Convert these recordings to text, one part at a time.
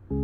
मैं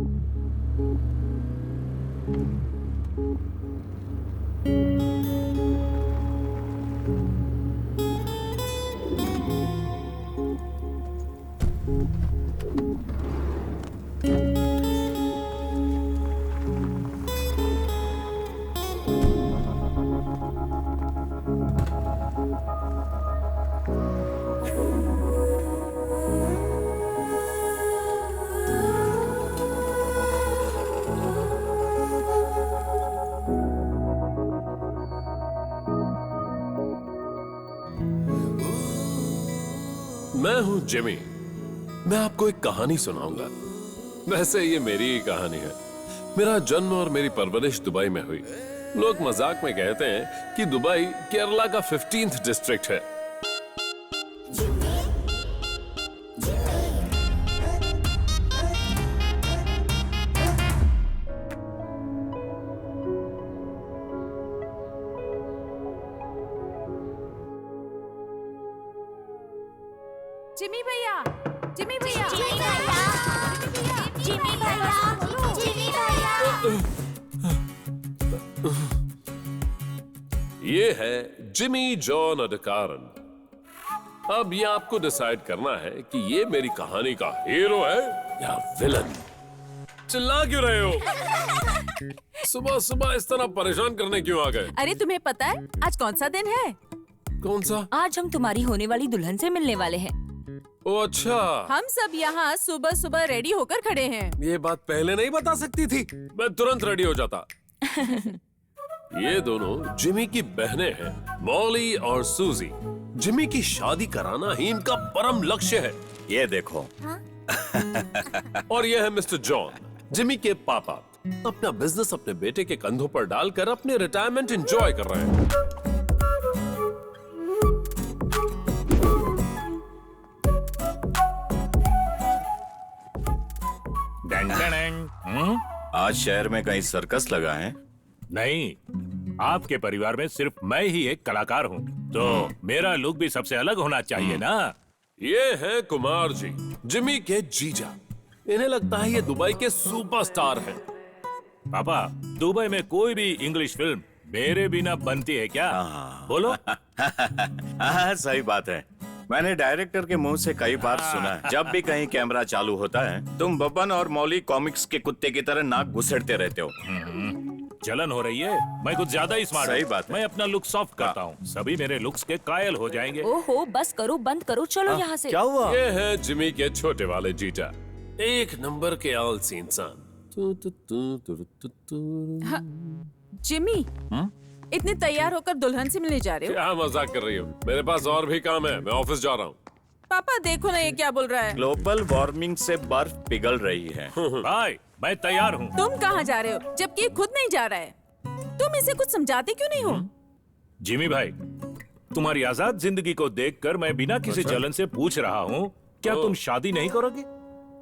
हूं जिमी। मैं आपको एक कहानी सुनाऊंगा। वैसे ये मेरी ही कहानी है। मेरा जन्म और मेरी परवरिश दुबई में हुई। लोग मजाक में कहते हैं कि दुबई केरला का 15th डिस्ट्रिक्ट है। जिमी भैया, जिमी भैया, जिमी भैया, जिमी भैया, जिमी भैया। ये है जिमी जॉन अडकारन। अब ये आपको डिसाइड करना है कि ये मेरी कहानी का हीरो है या विलन। चिल्ला क्यों रहे हो? सुबह सुबह इस तरह परेशान करने क्यों आ गए? अरे तुम्हें पता है आज कौन सा दिन है? कौन सा? आज हम तुम्हारी होने वाली दुल्हन से मिलने वाले हैं। ओ अच्छा। हम सब यहाँ सुबह सुबह रेडी होकर खड़े हैं। ये बात पहले नहीं बता सकती थी? मैं तुरंत रेडी हो जाता। ये दोनों जिमी की बहनें हैं, मॉली और सूजी। जिमी की शादी कराना ही इनका परम लक्ष्य है। ये देखो। और ये है मिस्टर जॉन, जिमी के पापा। अपना बिजनेस अपने बेटे के कंधों पर डालकर अपने रिटायरमेंट एंजॉय कर रहे हैं। आज शहर में कहीं सर्कस लगा है? नहीं, आपके परिवार में सिर्फ मैं ही एक कलाकार हूँ, तो मेरा लुक भी सबसे अलग होना चाहिए ना। ये हैं कुमार जी, जिमी के जीजा। इन्हें लगता है ये दुबई के सुपरस्टार हैं। पापा, दुबई में कोई भी इंग्लिश फिल्म मेरे बिना बनती है क्या? बोलो। हाँ, सही बात है। मैंने डायरेक्टर के मुंह से कई बार सुना है, जब भी कहीं कैमरा चालू होता है तुम बब्बन और मौली कॉमिक्स के कुत्ते की तरह नाक घुसेड़ते रहते हो। जलन हो रही है? मैं कुछ ज्यादा ही स्मार्ट सही हूँ। बात है। मैं अपना लुक सॉफ्ट करता हूँ, सभी मेरे लुक्स के कायल हो जाएंगे। ओहो, बस करो, बंद करो, चलो यहाँ से। क्या हुआ? ये है जिमी के छोटे वाले जीजा, एक नंबर के आलसी इंसान। जिमी, इतने तैयार होकर दुल्हन से मिलने जा रहे हो? क्या मजाक कर रही हो? मेरे पास और भी काम है, मैं ऑफिस जा रहा हूँ। पापा देखो ना ये क्या बोल रहा है। ग्लोबल वार्मिंग से बर्फ पिघल रही है। भाई, मैं तैयार हूँ। तुम कहाँ जा रहे हो जबकि ये खुद नहीं जा रहा है? तुम इसे कुछ समझाते क्यों नहीं हो? जिमी भाई, तुम्हारी आजाद जिंदगी को देखकर मैं बिना किसी जलन से पूछ रहा हूँ, क्या तुम शादी नहीं करोगे?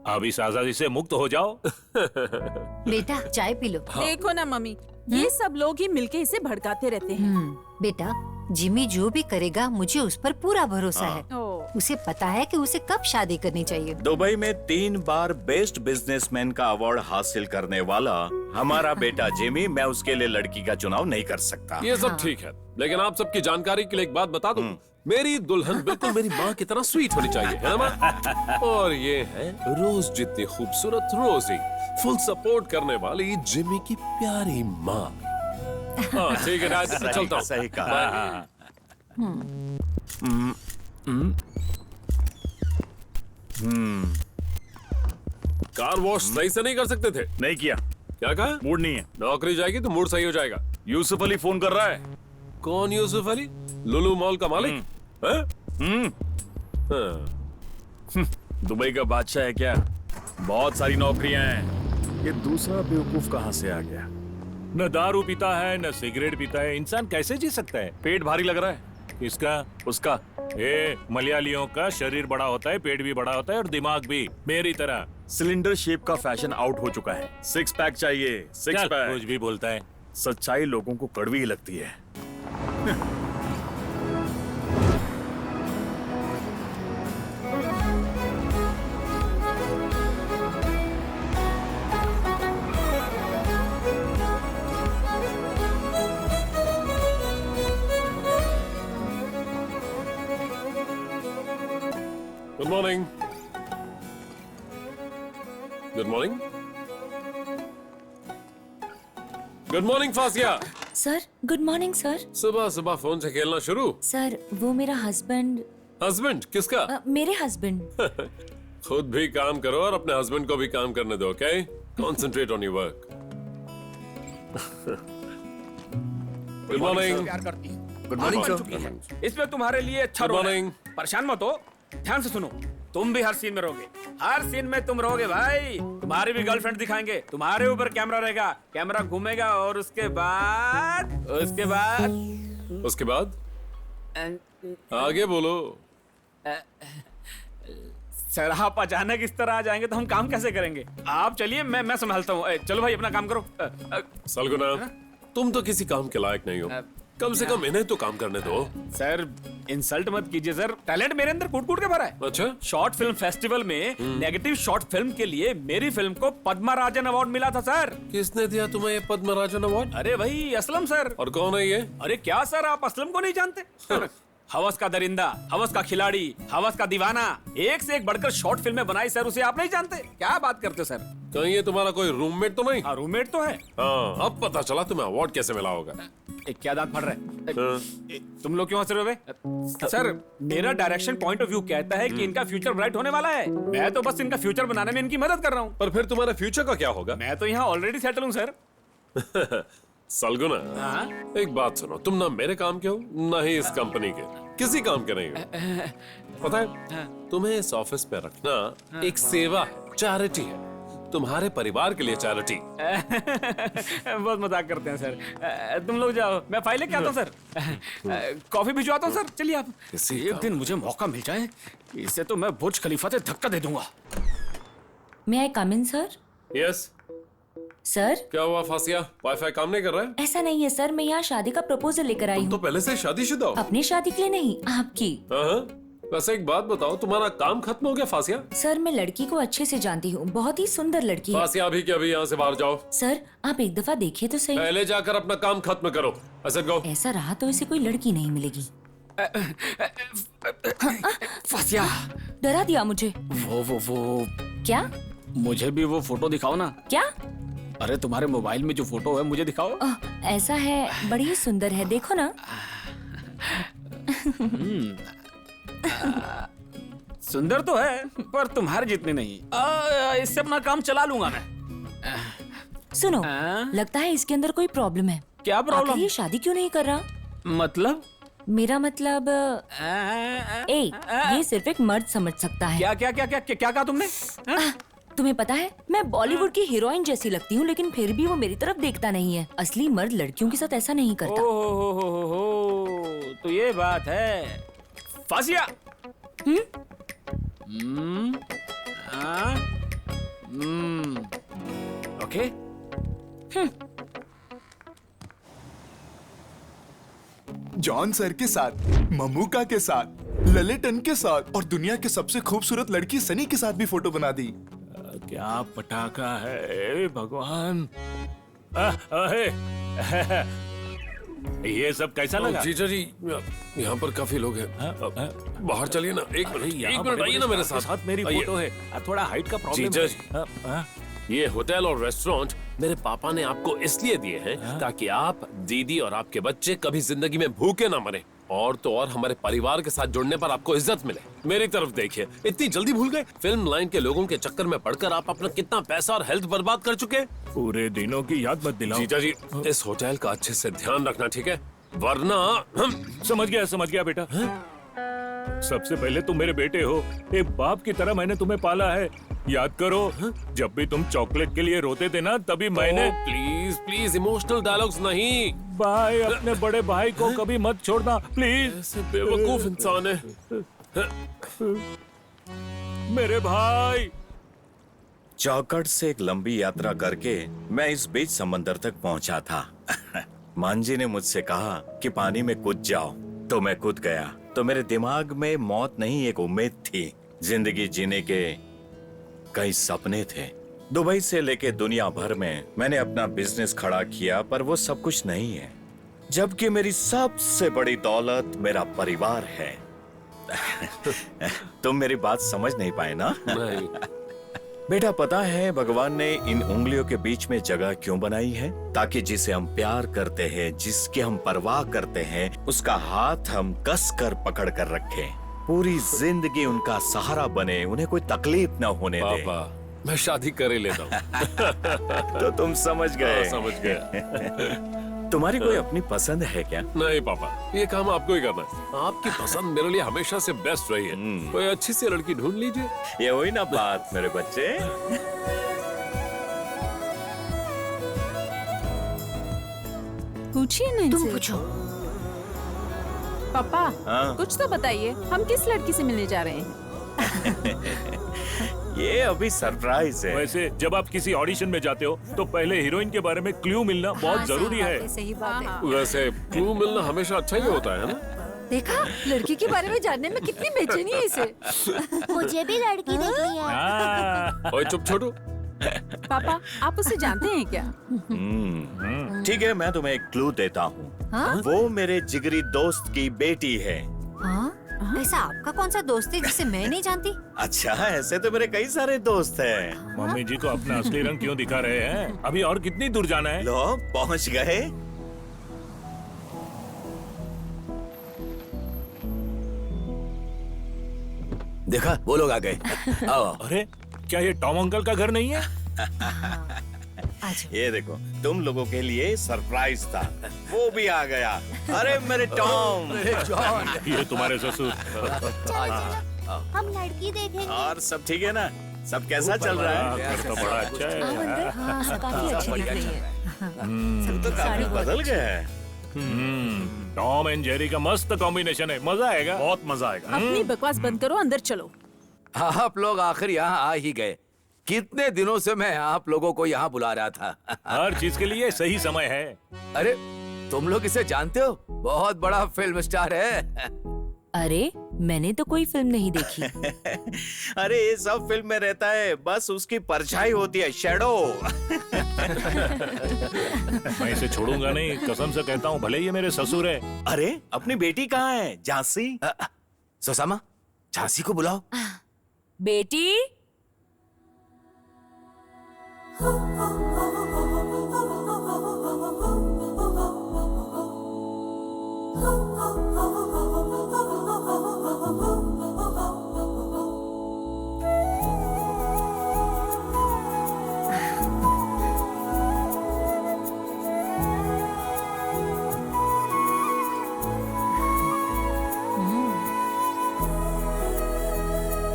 अब इस आजादी से मुक्त हो जाओ। बेटा चाय पी लो। देखो ना मम्मी, ये सब लोग ही मिलके इसे भड़काते रहते हैं। बेटा, जिमी जो भी करेगा मुझे उस पर पूरा भरोसा है। ओह, उसे पता है कि उसे कब शादी करनी चाहिए। दुबई में 3 बार बेस्ट बिजनेसमैन का अवार्ड हासिल करने वाला हमारा बेटा जिमी, मैं उसके लिए लड़की का चुनाव नहीं कर सकता। ये सब ठीक है, लेकिन आप सबकी जानकारी के लिए एक बात बता दूं, मेरी दुल्हन बिल्कुल मेरी माँ की तरह स्वीट होनी चाहिए, है ना माँ? और ये है रोज जितनी खूबसूरत रोजी, फुल सपोर्ट करने वाली जिमी की प्यारी माँ। हाँ ठीक है, आज से चलता हूँ। सही कहा। कार वॉश सही से नहीं कर सकते थे? नहीं किया, क्या कहा? मूड नहीं है। नौकरी जाएगी तो मूड सही हो जाएगा। यूसुफ अली फोन कर रहा है। कौन यूसुफ अली? लुलु मॉल का मालिक? हैं? हाँ। दुबई का बादशाह है क्या? बहुत सारी नौकरियां हैं। ये दूसरा बेवकूफ कहाँ से आ गया? न दारू पीता है, न सिगरेट पीता है, इंसान कैसे जी सकता है? पेट भारी लग रहा है किसका? उसका। मलयालियों का शरीर बड़ा होता है, पेट भी बड़ा होता है और दिमाग भी, मेरी तरह। सिलेंडर शेप का फैशन आउट हो चुका है। 6 पैक चाहिए, 6 चल, पैक। कुछ भी बोलता है। सच्चाई लोगों को कड़वी ही लगती है। Morning. Good morning. Good morning fascia. Sir good morning sir. सुबह सुबह फोन से खेलना शुरू। सर वो मेरा हस्बैंड। हस्बैंड किसका? मेरे हस्बैंड। खुद भी काम करो और अपने हस्बैंड को भी काम करने दो, okay? Concentrate on your work. Good morning. प्यार करती है। गुड मॉर्निंग बन सर। चुकी है। इसमें तुम्हारे लिए अच्छा Good रोल है। morning. परेशान मत हो, ध्यान से सुनो। तुम भी हर सीन में रहोगे, हर सीन में तुम रहोगे भाई। तुम्हारी भी गर्लफ्रेंड दिखाएंगे, तुम्हारे ऊपर कैमरा रहेगा, कैमरा घूमेगा और उसके बाद उसके बाद आगे बोलो। सर आप अचानक इस तरह आ जाएंगे तो हम काम कैसे करेंगे? आप चलिए, मैं संभालता हूँ। चलो भाई अपना काम करो। सलगुना, तुम तो किसी काम के लायक नहीं हो। कम से कम इन्हें तो काम करने दो। सर इंसल्ट मत कीजिए सर, टैलेंट मेरे अंदर कूट कूट के भरा है। अच्छा, शॉर्ट फिल्म फेस्टिवल में नेगेटिव शॉर्ट फिल्म के लिए मेरी फिल्म को पद्मराजन अवार्ड मिला था सर। किसने दिया तुम्हें ये पद्मराजन अवार्ड? अरे भाई असलम सर। और कौन है ये? अरे क्या सर आप असलम को नहीं जानते? हवस का दरिंदा, हवस का खिलाड़ी, हवस का दीवाना, एक से एक बढ़कर शॉर्ट फिल्में बनाई सर, उसे आप नहीं जानते? क्या बात करते हो सर? कहीं ये तुम्हारा कोई रूममेट तो नहीं? हाँ रूममेट तो है। हाँ, अब पता चला तुम्हें अवार्ड कैसे मिला होगा। क्या दांत फट रहा है? हाँ। तुम लोग क्यों हंस रहे हो? सर मेरा डायरेक्शन पॉइंट ऑफ व्यू कहता है कि इनका फ्यूचर ब्राइट होने वाला है। मैं तो बस इनका फ्यूचर बनाने में इनकी मदद कर रहा हूँ। पर फिर तुम्हारे फ्यूचर का क्या होगा? मैं तो यहाँ ऑलरेडी सेटल हूँ सर। सलगुना, हाँ? एक बात सुनो, तुम ना मेरे काम के हो ना ही इस कंपनी के, किसी काम के नहीं हो। पता है, तुम्हें इस ऑफिस पे रखना एक सेवा है, चैरिटी है, तुम्हारे परिवार के लिए चैरिटी। बहुत मजाक करते हैं सर। तुम लोग जाओ, मैं फाइल लेके आता हूँ सर। कॉफी भिजवाता हूँ सर। चलिए आप। एक दिन मुझे मौका मिल जाए, इससे तो मैं बुर्ज खलीफा से धक्का दे दूंगा। मे आई कम इन सर? यस। सर क्या हुआ फासिया, वाईफाई काम नहीं कर रहा है? ऐसा नहीं है सर, मैं यहाँ शादी का प्रपोजल लेकर आई तुम तो हूँ। पहले से शादीशुदा हो। अपनी शादी के लिए नहीं, आपकी। हाँ, वैसे एक बात बताओ, तुम्हारा काम खत्म हो गया फासिया? सर मैं लड़की को अच्छे से जानती हूँ, बहुत ही सुंदर लड़की है। फासिया अभी के अभी यहाँ से बाहर जाओ। सर आप एक दफा देखिए तो सही। पहले जाकर अपना काम खत्म करो। ऐसे गो। ऐसा रहा तो इसे कोई लड़की नहीं मिलेगी। फासिया, डरा दिया मुझे। वो क्या? मुझे भी वो फोटो दिखाओ ना। क्या? अरे तुम्हारे मोबाइल में जो फोटो है मुझे दिखाओ। ऐसा है, बड़ी ही सुंदर है, देखो ना। सुंदर तो है पर तुम्हारे जितनी नहीं। इससे अपना काम चला लूंगा मैं। सुनो, हाँ? लगता है इसके अंदर कोई प्रॉब्लम है। क्या प्रॉब्लम? आखिर ये शादी क्यों नहीं कर रहा? मतलब? मेरा मतलब ये सिर्फ एक मर्द समझ सकता है। क्या क्या क्या क्या क्या कहा तुमने? तुम्हें पता है, मैं बॉलीवुड की हीरोइन जैसी लगती हूँ, लेकिन फिर भी वो मेरी तरफ देखता नहीं है। असली मर्द लड़कियों के साथ ऐसा नहीं करता। हो, तो ये बात है। फासिया। ओके। जॉन सर के साथ, ममूका के साथ, ललितन के साथ और दुनिया की सबसे खूबसूरत लड़की सनी के साथ भी फोटो बना दी। क्या पटाखा है भगवान। ये सब कैसा लगा? जीजा जी, यहाँ पर काफी लोग हैं। बाहर चलिए ना, एक मिनट आइए ना मेरे साथ। मेरी आइए। फोटो है, थोड़ा हाइट का प्रॉब्लम जीजा है। जी, ये होटल और रेस्टोरेंट मेरे पापा ने आपको इसलिए दिए हैं ताकि आप, दीदी और आपके बच्चे कभी जिंदगी में भूखे ना मरे, और तो और हमारे परिवार के साथ जुड़ने पर आपको इज्जत मिले। मेरी तरफ देखिए, इतनी जल्दी भूल गए? फिल्म लाइन के लोगों के चक्कर में पड़कर आप अपना कितना पैसा और हेल्थ बर्बाद कर चुके हैं। पूरे दिनों की याद मत दिलाओ। जीजा जी, इस होटल का अच्छे से ध्यान रखना, ठीक है? वरना हम। समझ गया बेटा। सबसे पहले तुम मेरे बेटे हो, एक बाप की तरह मैंने तुम्हें पाला है। याद करो, जब भी तुम चॉकलेट के लिए रोते थे ना, तभी मैंने। प्लीज प्लीज, इमोशनल डायलॉग्स नहीं। भाई, अपने बड़े भाई को कभी मत छोड़ना प्लीज। ऐसे बेवकूफ इंसान है। मेरे भाई। चौकट से एक लंबी यात्रा करके मैं इस बीच समंदर तक पहुंचा था। मांझी ने मुझसे कहा कि पानी में कूद जाओ, तो मैं कूद गया। तो मेरे दिमाग में मौत नहीं, एक उम्मीद थी। जिंदगी जीने के कई सपने थे। दुबई से लेके दुनिया भर में मैंने अपना बिजनेस खड़ा किया, पर वो सब कुछ नहीं है। जबकि मेरी सबसे बड़ी दौलत मेरा परिवार है। तुम मेरी बात समझ नहीं पाए ना? नहीं। बेटा, पता है भगवान ने इन उंगलियों के बीच में जगह क्यों बनाई है? ताकि जिसे हम प्यार करते हैं, जिसकी हम परवाह करते हैं, उसका हाथ हम कस कर पकड़ कर रखें, पूरी जिंदगी उनका सहारा बने, उन्हें कोई तकलीफ न होने दे। पापा, मैं शादी कर ही लेता हूँ। तो तुम समझ गए। समझ गया। तुम्हारी कोई अपनी पसंद है क्या? नहीं पापा, ये काम आपको ही करना है। आपकी पसंद मेरे लिए हमेशा से बेस्ट रही है। कोई अच्छी सी लड़की ढूंढ लीजिए। ये हुई ना बात मेरे बच्चे। पूछिए ना तुम इनसे। पूछो। पापा, हाँ? कुछ तो बताइए, हम किस लड़की से मिलने जा रहे हैं? ये अभी सरप्राइज है। वैसे जब आप किसी ऑडिशन में जाते हो तो पहले हीरोइन के बारे में क्लू मिलना बहुत जरूरी है। सही बात है। वैसे क्लू मिलना हमेशा अच्छा ही होता है ना? देखा, लड़की के बारे में जानने में कितनी बेचैनी है इसे। मुझे भी लड़की देखनी है। हाँ। ओए चुप छोटू। पापा, आप उसे जानते हैं क्या? ठीक है, मैं तुम्हें एक क्लू देता हूँ। हाँ? वो मेरे जिगरी दोस्त की बेटी है। हाँ? ऐसा आपका कौन सा दोस्त है जिसे मैं नहीं जानती? अच्छा, ऐसे तो मेरे कई सारे दोस्त हैं। मम्मी जी तो अपना असली रंग क्यों दिखा रहे हैं? अभी और कितनी दूर जाना है? लो, पहुँच गए। देखा, वो लोग आ गए। आओ। अरे क्या ये टॉम अंकल का घर नहीं है? ये देखो, तुम लोगों के लिए सरप्राइज था। वो भी आ गया। अरे मेरे टॉम। ये तुम्हारे ससुर। हम लड़की देखेंगे। और सब ठीक है ना? सब कैसा चल रहा है? घर तो बड़ा अच्छा है। हाँ, सब काफी अच्छी दिख रही है। सब तो काफी बदल गया है। टॉम एंड जेरी का मस्त कॉम्बिनेशन है, मजा आएगा। बहुत मजा आएगा। अपनी बकवास बंद करो, अंदर चलो। आप लोग आखिर यहाँ आ ही गए। कितने दिनों से मैं आप लोगों को यहाँ बुला रहा था। हर चीज के लिए सही समय है। अरे, तुम लोग इसे जानते हो? बहुत बड़ा फिल्म स्टार है। अरे मैंने तो कोई फिल्म नहीं देखी। अरे ये सब फिल्म में रहता है, बस उसकी परछाई होती है, शैडो। मैं इसे छोड़ूंगा नहीं, कसम से कहता हूँ, भले ही ये मेरे ससुर है। अरे अपनी बेटी कहाँ है? झांसी। सुषमा, झांसी को बुलाओ। बेटी,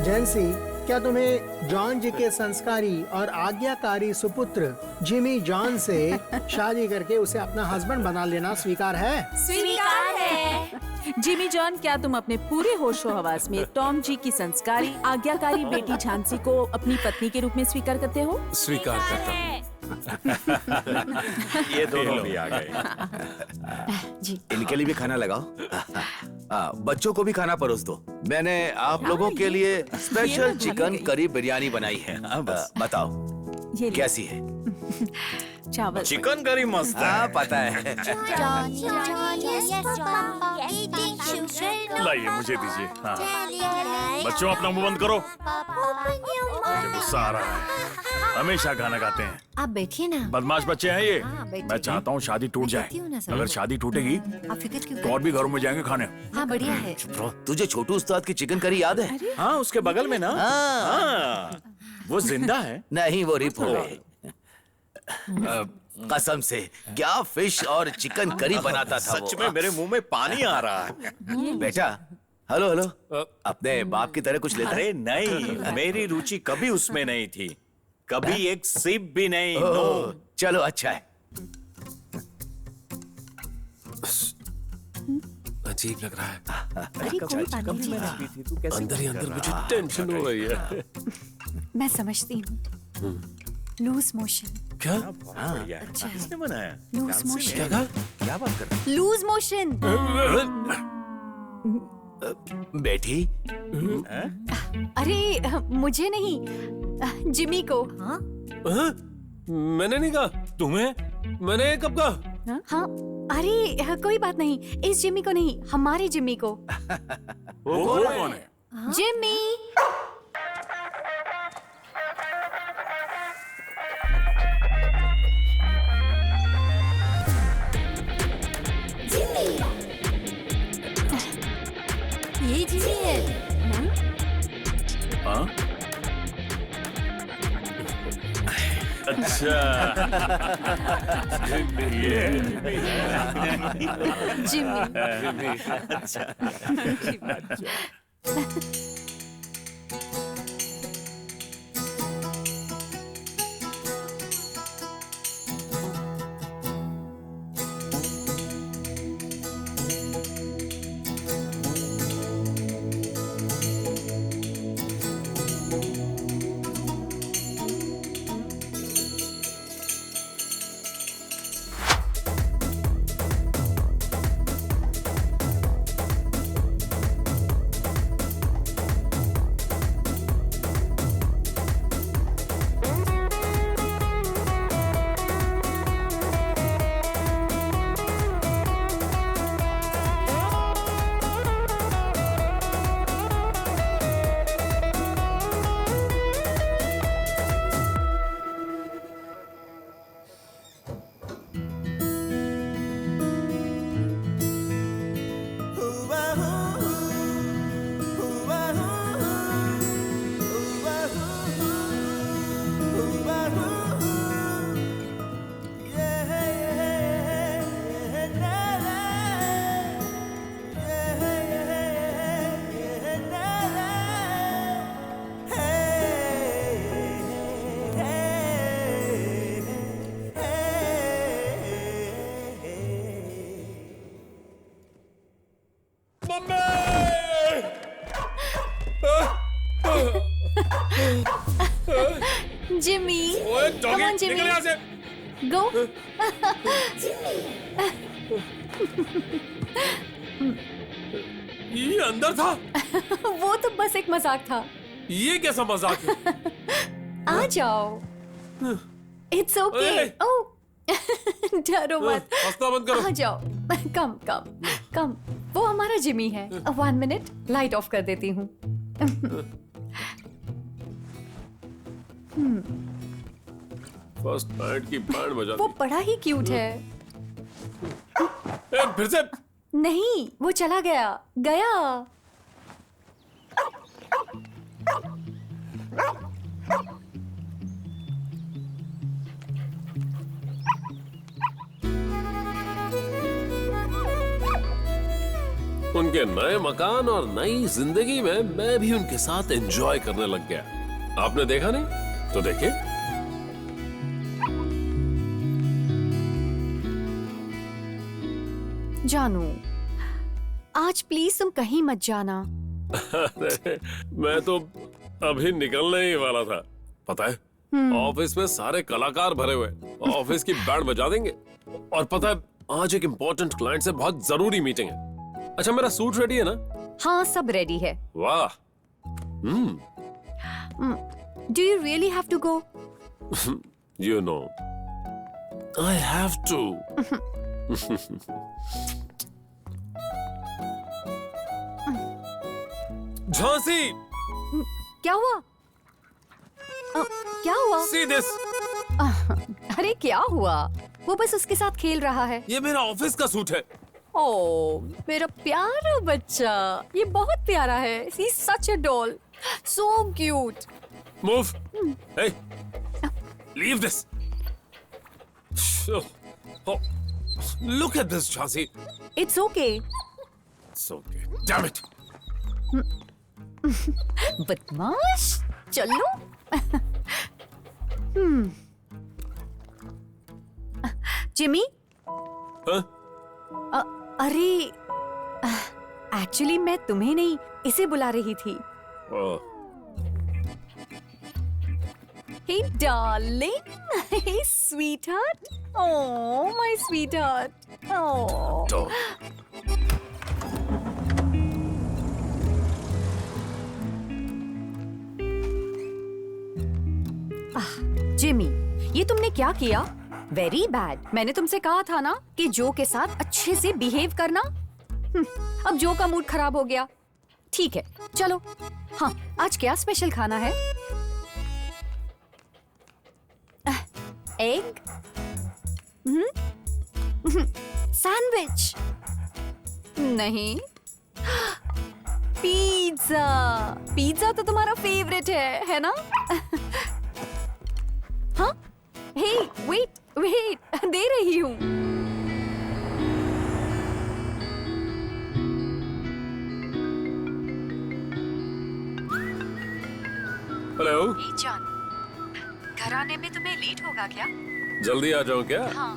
जेंसी, क्या तुम्हें जॉन जी के संस्कारी और आज्ञाकारी सुपुत्र जिमी जॉन से शादी करके उसे अपना हस्बैंड बना लेना स्वीकार है? स्वीकार है। जिमी जॉन, क्या तुम अपने पूरे होशो हवास में टॉम जी की संस्कारी आज्ञाकारी बेटी झांसी को अपनी पत्नी के रूप में स्वीकार करते हो? स्वीकार करता हूँ। ये दोनों भी आ गए। जी। इनके लिए भी खाना लगाओ। बच्चों को भी खाना परोस दो। मैंने आप लोगों के लिए स्पेशल चिकन करी बिरयानी बनाई है। बताओ ये कैसी है? चावल। चिकन करी मस्त है। हाँ, पता है। John, yes papa, eating sugar. लाइए, मुझे दीजिए। हाँ। बच्चों, अपना मुंह बंद करो। मुझे गुस्सा आ रहा है। हमेशा गाना गाते हैं। आप बैठिए ना। बदमाश बच्चे हैं ये। हाँ, बैठिए। मैं चाहता हूँ शादी टूट जाए। बैठती हूँ ना सर। अगर शादी टूटेगी आप फिक्र क्यों तो और भी घरों में जाएंगे खाने। हाँ, बढ़िया है। तुझे छोटू उस्ताद की चिकन करी याद है? हाँ, उसके बगल में ना। हाँ, वो जिंदा है। नहीं, वो रिप हो गए। कसम से, क्या फिश और चिकन करी बनाता था सच वो। में मेरे मुंह में पानी आ रहा है। बेटा, हेलो हेलो, अपने बाप की तरह कुछ लेता है? अरे नहीं, मेरी रुचि कभी उसमें नहीं थी, कभी एक सिप भी नहीं। ओह, चलो अच्छा है। अजीब लग रहा है। अरे कोई बात नहीं। अंदर ही अंदर मुझे टेंशन हो रही है। मैं समझती हूँ। Loose motion. क्या? बढ़िया। किसने बनाया? Loose motion. क्या कहा? क्या बात कर रहे लूज मोशन। बेटी, अरे मुझे नहीं, जिमी को। हाँ? मैंने नहीं कहा। तुम्हें? मैंने कब कहा? हाँ, अरे कोई बात नहीं, इस जिमी को नहीं, हमारे जिमी को। वो कौन है? जिमी। ये जिमी है ना? हाँ? अच्छा। Jimmy. Jimmy, come on, Jimmy. Go. ये अंदर था? वो तो बस एक मजाक था। ये कैसा मजाक है? आ जाओ। It's okay. Oh, डरो मत। हंसना बंद करो। आ जाओ। कम कम कम। वो हमारा जिमी है। 1 मिनट, लाइट ऑफ कर देती हूँ। फर्स्ट नाइट की बैंड बजा वो बड़ा ही क्यूट है। फिर से? नहीं, वो चला गया। गया। उनके नए मकान और नई जिंदगी में मैं भी उनके साथ एंजॉय करने लग गया। आपने देखा नहीं? तो देखिए। जानू, आज प्लीज तुम कहीं मत जाना। अरे, मैं तो अभी निकलने ही वाला था। पता है, ऑफिस में सारे कलाकार भरे हुए, ऑफिस की बैंड बजा देंगे। और पता है, आज एक इम्पोर्टेंट क्लाइंट से बहुत जरूरी मीटिंग है। अच्छा, मेरा सूट रेडी है ना? हाँ, सब रेडी है। वाह। Do you really have to go? You know, I have to. Jhansi! क्या हुआ? क्या हुआ? See this. अरे क्या हुआ? वो बस उसके साथ खेल रहा है। ये मेरा ऑफिस का सूट है। ओह, मेरा प्यारा बच्चा, ये बहुत प्यारा है। He's such a doll, so cute. Move. Hey, leave this. Oh, look at this, Jhansi. It's okay. It's okay. Damn it. बदमाश, चलो। जिमी? हाँ? अरे, एक्चुअली मैं तुम्हें नहीं, इसे बुला रही थी। Hey darling, hey sweetheart, oh my sweetheart, oh. Jimmy, ये तुमने क्या किया? Very bad. मैंने तुमसे कहा था ना कि जो के साथ अच्छे से बिहेव करना। अब जो का मूड खराब हो गया। ठीक है, चलो। हाँ, आज क्या स्पेशल खाना है? एग, सैंडविच, नहीं, पिज्जा। पिज्जा तो तुम्हारा फेवरेट है ना? हाँ, हे, वेट, दे रही हूँ। हेलो। जान, घर आने में तुम्हें लेट होगा क्या? जल्दी आ जाऊं क्या? हाँ,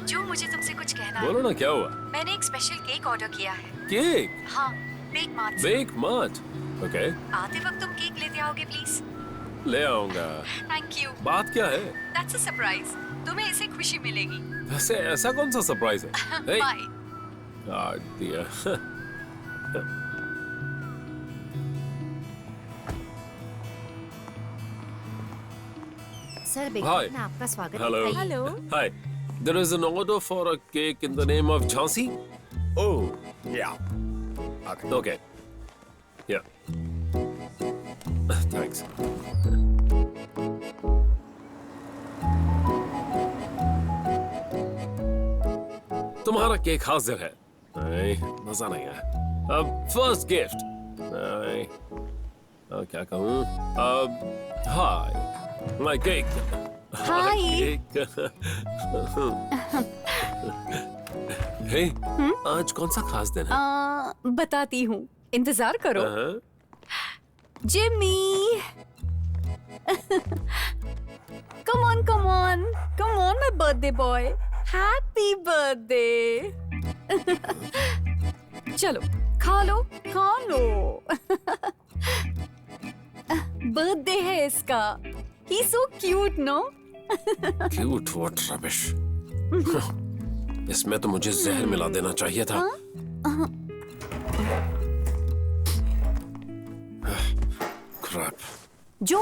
जो मुझे तुमसे कुछ कहना है। बोलो ना, क्या हुआ? मैंने एक स्पेशल केक ऑर्डर किया है। केक? हाँ, बेक मार्ट से। Bake Mart? ओके। आते वक्त तुम केक लेते आओगे प्लीज? ले आऊंगा। Thank you. बात क्या है? That's a surprise. तुम्हें इससे खुशी मिलेगी। वैसे ऐसा कौन सा सरप्राइज है? Hey, bye. काट दिया। सर, बेटा Hi. में आपका स्वागत Hello. है। Hello. Hi. There is an order for a cake in the name of Jhansi. Oh, yeah. Okay. Yeah. Thanks. तुम्हारा केक हाजिर है। नहीं, मजा नहीं आया। अब फर्स्ट गिफ्ट। नहीं, अब क्या कहूँ? अब हाय, माय केक। हाय। हे, आज कौन सा खास दिन है? बताती हूँ, इंतजार करो। Jimmy, come on, my birthday boy. Happy birthday. चलो, खा लो। बर्थडे है इसका। He's so cute, no? Cute, what rubbish. इसमें तो मुझे जहर मिला देना चाहिए था। Crap. जो,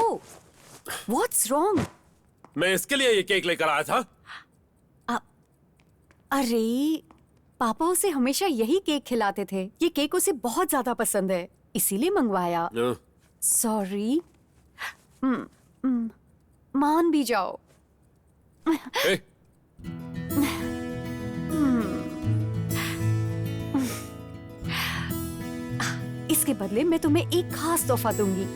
what's wrong? मैं इसके लिए ये केक लेकर आया था। अरे, पापा उसे हमेशा यही केक खिलाते थे। ये केक उसे बहुत ज्यादा पसंद है, इसीलिए मंगवाया। सॉरी। मान भी जाओ। Hey. इसके बदले मैं तुम्हें एक खास तोहफा दूंगी।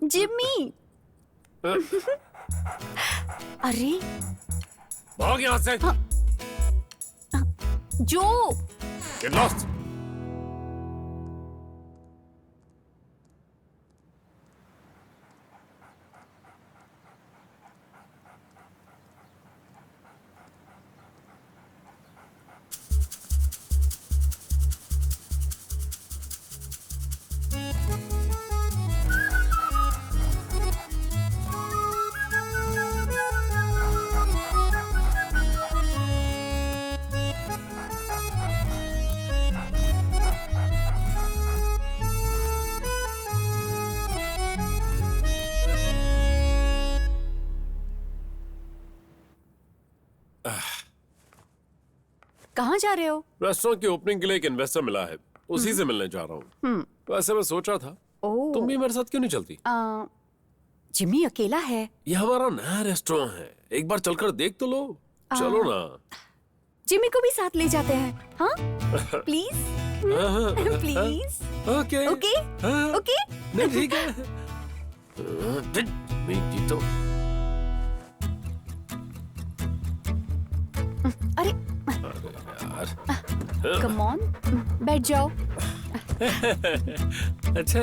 जिम्मी। अरे, भाग यहाँ से। जो, Get lost. कहाँ जा रहे हो? रेस्टोरेंट की ओपनिंग के लिए एक इन्वेस्टर मिला है, उसी से मिलने जा रहा हूँ। वैसे मैं सोच रहा था, तुम भी मेरे साथ क्यों नहीं चलती? जिम्मी अकेला है। ये हमारा नया रेस्टोरेंट है, एक बार चलकर देख तो लो। चलो ना। जिम्मी को भी साथ ले जाते हैं। हाँ, please. Please. Okay okay okay. नहीं, ठीक है। मेरी तो अरे यार, कम ऑन, बैठ जाओ। अच्छा।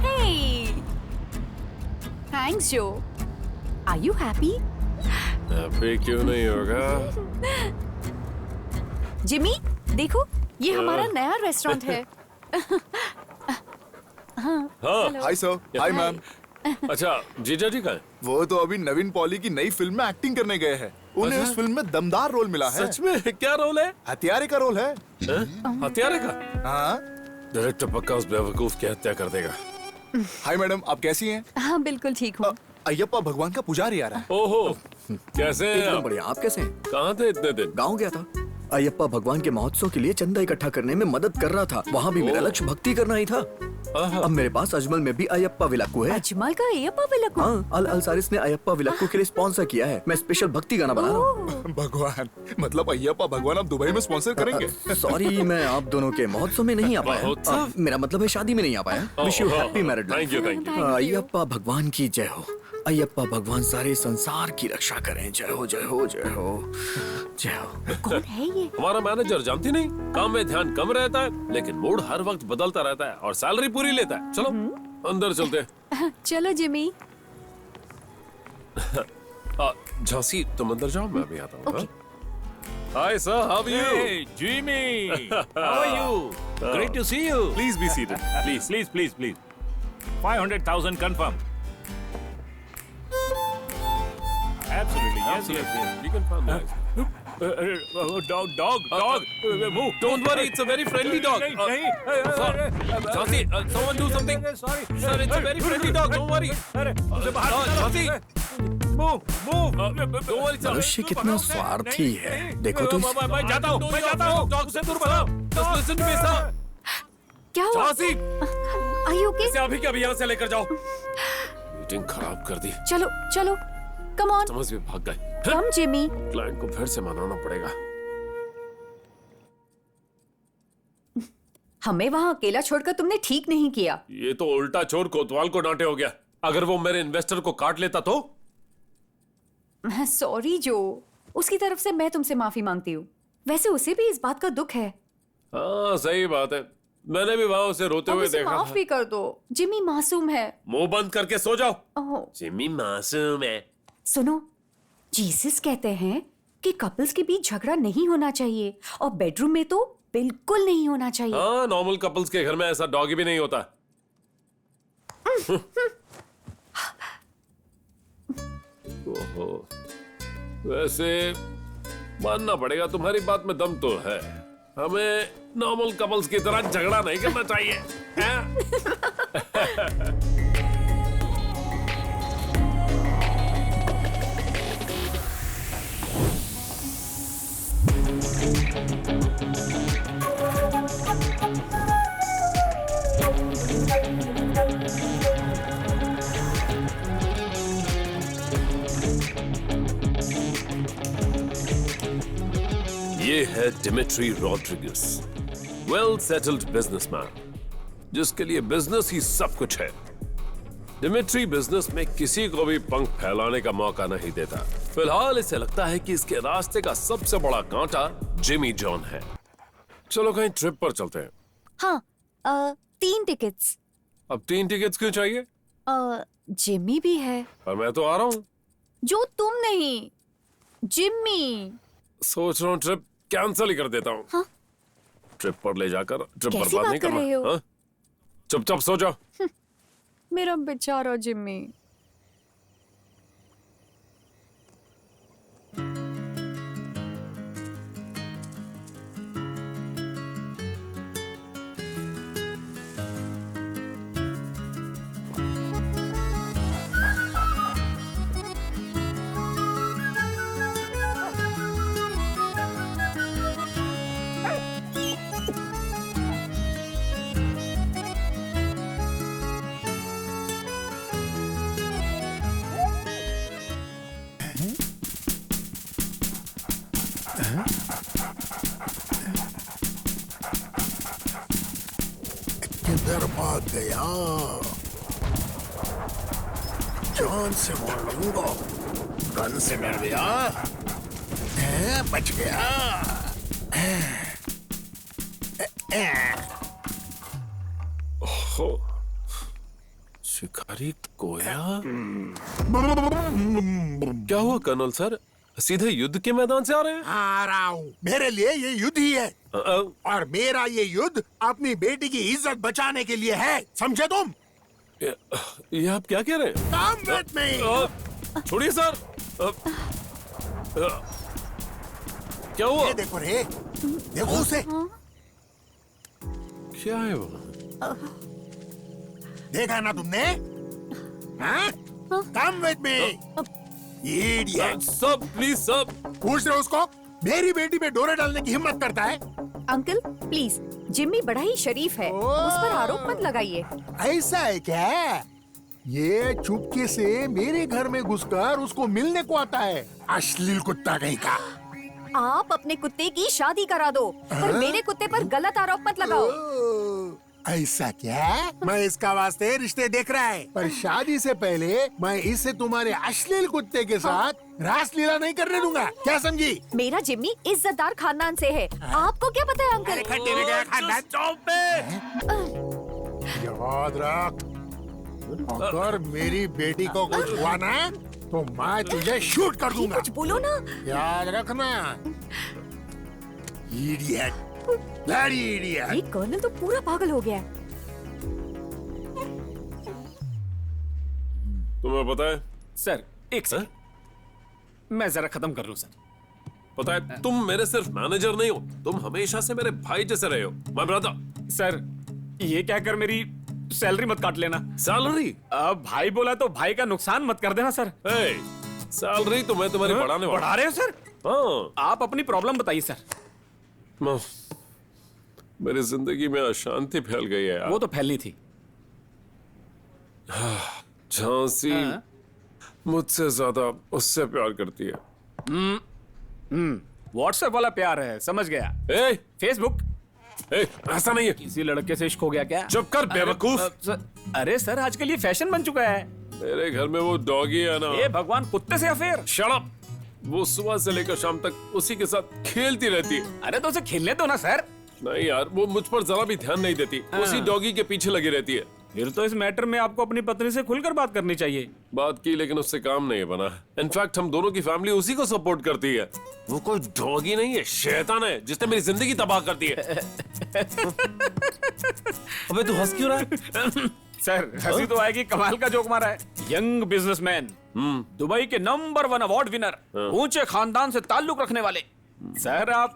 Hey, thanks जो। Are you happy? हैप्पी क्यों नहीं होगा? जिमी, देखो, ये हमारा नया रेस्टोरेंट है। हाँ। Hi sir. Hi ma'am. अच्छा, जीजा जी कहाँ हैं? वो तो अभी नवीन पॉली की नई फिल्म में एक्टिंग करने गए हैं। उन्हें अच्छा? उस फिल्म में दमदार रोल मिला है। सच में? क्या रोल है? हत्यारे का रोल है। हत्यारे का? हाँ। डायरेक्टर पक्का उस बेवकूफ की हत्या कर देगा। हाय मैडम, आप कैसी हैं? हाँ बिल्कुल ठीक हूँ। अय्यप्पा भगवान का पुजारी आ रहा है। ओहो, कैसे हैं एकदम आप? बढ़िया। आप कैसे हैं? कहाँ थे इतने दिन? गांव गया था। अयप्पा भगवान के महोत्सव के लिए चंदा इकट्ठा करने में मदद कर रहा था। वहाँ भी मेरा लक्ष्य भक्ति करना ही था। अब मेरे पास अजमल में भी अयप्पा विलाक्कू है। अजमल का अयप्पा विलाक्कू? हाँ, अल अलसारिस ने अयप्पा विलाक्कू के लिए स्पॉन्सर किया है। मैं स्पेशल भक्ति गाना बना रहा हूँ। भगवान मतलब अय्यप्पा भगवान आप दुबई में स्पॉन्सर करेंगे? सॉरी, मैं आप दोनों के महोत्सव में नहीं आ पाया। मेरा मतलब है शादी में नहीं आ पाया। Wish you happy married life. Thank you. Ayyappa भगवान की जय हो। अयप्पा भगवान सारे संसार की रक्षा करें। जय हो जय हो जय हो जय हो। कौन है ये? हमारा मैनेजर जानती नहीं, काम में ध्यान कम रहता है लेकिन मूड हर वक्त बदलता रहता है और सैलरी पूरी लेता है। चलो अंदर चलते हैं। चलो जिमी। झांसी तुम अंदर जाओ, मैं भी आता हूँ। Hi sir, how are you? Hey, Jimmy! How are you? Great to see you. Please be seated. Please. 500,000 confirm. Absolutely, yes. We can find that. Dog, move. Don't worry, it's a very friendly dog. नहीं, Jhansi, someone do something. Sorry. Sir, it's a very friendly dog. Don't worry. उसे बाहर Jhansi, move. don't worry, sir. मनुष्य कितना स्वार्थी है। देखो तो मैं जाता हूँ। Dog से दूर भागो. Just listen to me, sir. क्या हुआ? Jhansi, Are you okay? इसे अभी के अभी यहाँ से लेकर जाओ। मीटिंग खराब कर दी। चलो कम ऑन। समझ में भाग गए। कम जिमी। क्लाइंट को फिर से मनाना पड़ेगा। हमें वहाँ अकेला छोड़कर तुमने ठीक नहीं किया। ये तो उल्टा चोर कोतवाल को डांटे हो गया। अगर वो मेरे इन्वेस्टर को काट लेता तो? सॉरी जो, उसकी तरफ से मैं तुमसे माफी मांगती हूँ। वैसे उसे भी इस बात का दुख है। हाँ सही बात है, मैंने भी वहां उसे रोते अब हुए उसे देखा माफ था। भी कर दो। जिमी मासूम है। मुंह बंद करके सो जाओ। ओह, जिमी मासूम है। सुनो, जीसस कहते हैं कि कपल्स के बीच झगड़ा नहीं होना चाहिए और बेडरूम में तो बिल्कुल नहीं होना चाहिए। हाँ, नॉर्मल कपल्स के घर में ऐसा डॉगी भी नहीं होता। ओहो, वैसे मानना पड़ेगा तुम्हारी बात में दम तो है। हमें नॉर्मल कपल्स की तरह झगड़ा नहीं करना चाहिए। ये है Dmitri Rodrigues, well settled businessman, जिसके लिए बिजनेस ही सब कुछ है। डिमिट्री बिजनेस में किसी को भी पंख फैलाने का मौका नहीं देता। फिलहाल इसे लगता है कि इसके रास्ते का सबसे बड़ा कांटा जिमी जॉन है। चलो कहीं ट्रिप पर चलते हैं। हाँ, 3 टिकट्स। अब 3 टिकट्स क्यों चाहिए? जिमी भी है। पर मैं तो आ रहा हूँ। जो तुम नहीं, जिमी। सोच रहा हूँ ट्रिप कैंसिल ही कर देता हूँ। हाँ? ट्रिप पर ले जाकर ट्रिप कैसी बर्बाद बात नहीं कर रहे हो? करना। हाँ? चुपचाप सो जाओ। मेरा बेचारा जिमी। किधर भाग गया? जान से मार दूंगा। गन से मिल गया। बच गया। ओहो, शिकारी कोया। क्या हुआ कर्नल सर, सीधे युद्ध के मैदान से आ रहे हैं? आ रहा हूँ। मेरे लिए ये युद्ध ही है और मेरा ये युद्ध अपनी बेटी की इज्जत बचाने के लिए है, समझे तुम? ये आप क्या कह रहे हैं? Come with me. छोड़िए सर। क्या हुआ? ये देखो रे, देखो उसे। क्या है वो? देखा ना तुमने? हाँ? Come with me, idiot. सब प्लीज सब। पूछ रहे उसको, मेरी बेटी पे डोरे डालने की हिम्मत करता है? अंकल प्लीज, जिम्मी बड़ा ही शरीफ है, उस पर आरोप मत लगाइए। ऐसा है क्या? ये चुपके से मेरे घर में घुसकर उसको मिलने को आता है, अश्लील कुत्ता कहीं का। आप अपने कुत्ते की शादी करा दो, पर मेरे कुत्ते पर गलत आरोप मत लगाओ। ऐसा क्या? मैं इसका वास्ते रिश्ते देख रहा है, पर शादी से पहले मैं इसे तुम्हारे अश्लील कुत्ते के साथ रासलीला नहीं करने दूंगा, क्या समझी? मेरा जिम्मी इज्जतदार खानदान से है, आपको क्या पता है अंकल? याद रख, अगर मेरी बेटी को कुछ हुआ ना तो मैं तुझे शूट कर दूंगा। कुछ बोलो ना। याद रखना। Idiot, bloody idiot. ये कर्नल तो पूरा पागल हो गया है। तुम्हें पता है सर, एक सर, मैं जरा खत्म कर लूं सर। पता है तुम मेरे सिर्फ मैनेजर नहीं हो, तुम हमेशा से मेरे भाई जैसे रहे हो, माय ब्रदर। सर, ये कहकर मेरी सैलरी मत काट लेना। सैलरी? अब भाई बोला तो भाई का नुकसान मत कर देना सर। सैलरी तो मैं तुम्हारी बढ़ाने वाला। बढ़ा रहे हो सर? हाँ। आप अपनी प्रॉब्लम बताइए सर। मेरी जिंदगी में अशांति फैल गई है यार। वो तो फैलनी थी। झांसी मुझसे ज्यादा उससे प्यार करती है। व्हाट्सएप वाला प्यार है, समझ गया। फेसबुक? ऐसा नहीं है। किसी लड़के से इश्क हो गया क्या? चुप कर बेवकूफ। अरे सर, आजकल ये फैशन बन चुका है। मेरे घर में वो डॉगी है ना। ये भगवान, कुत्ते से अफेयर। Shut up. वो सुबह से लेकर शाम तक उसी के साथ खेलती रहती है। अरे तो उसे खेलने दो ना सर। नहीं यार, वो मुझ पर जरा भी ध्यान नहीं देती, उसी डॉगी के पीछे लगी रहती है। फिर तो इस मैटर में आपको अपनी पत्नी से खुलकर बात करनी चाहिए। बात की, लेकिन उससे काम नहीं बना। इनफैक्ट हम दोनों की फैमिली उसी को सपोर्ट करती है। वो कोई डॉगी नहीं है, शैतान है जिसने मेरी जिंदगी तबाह कर दी है। अबे तू हंस क्यों रहा है? सर, हंसी तो आएगी, कमाल का जोक मारा है। यंग बिजनेसमैन, दुबई के नंबर 1 अवार्ड विनर, ऊंचे खानदान से ताल्लुक रखने वाले। सर, आप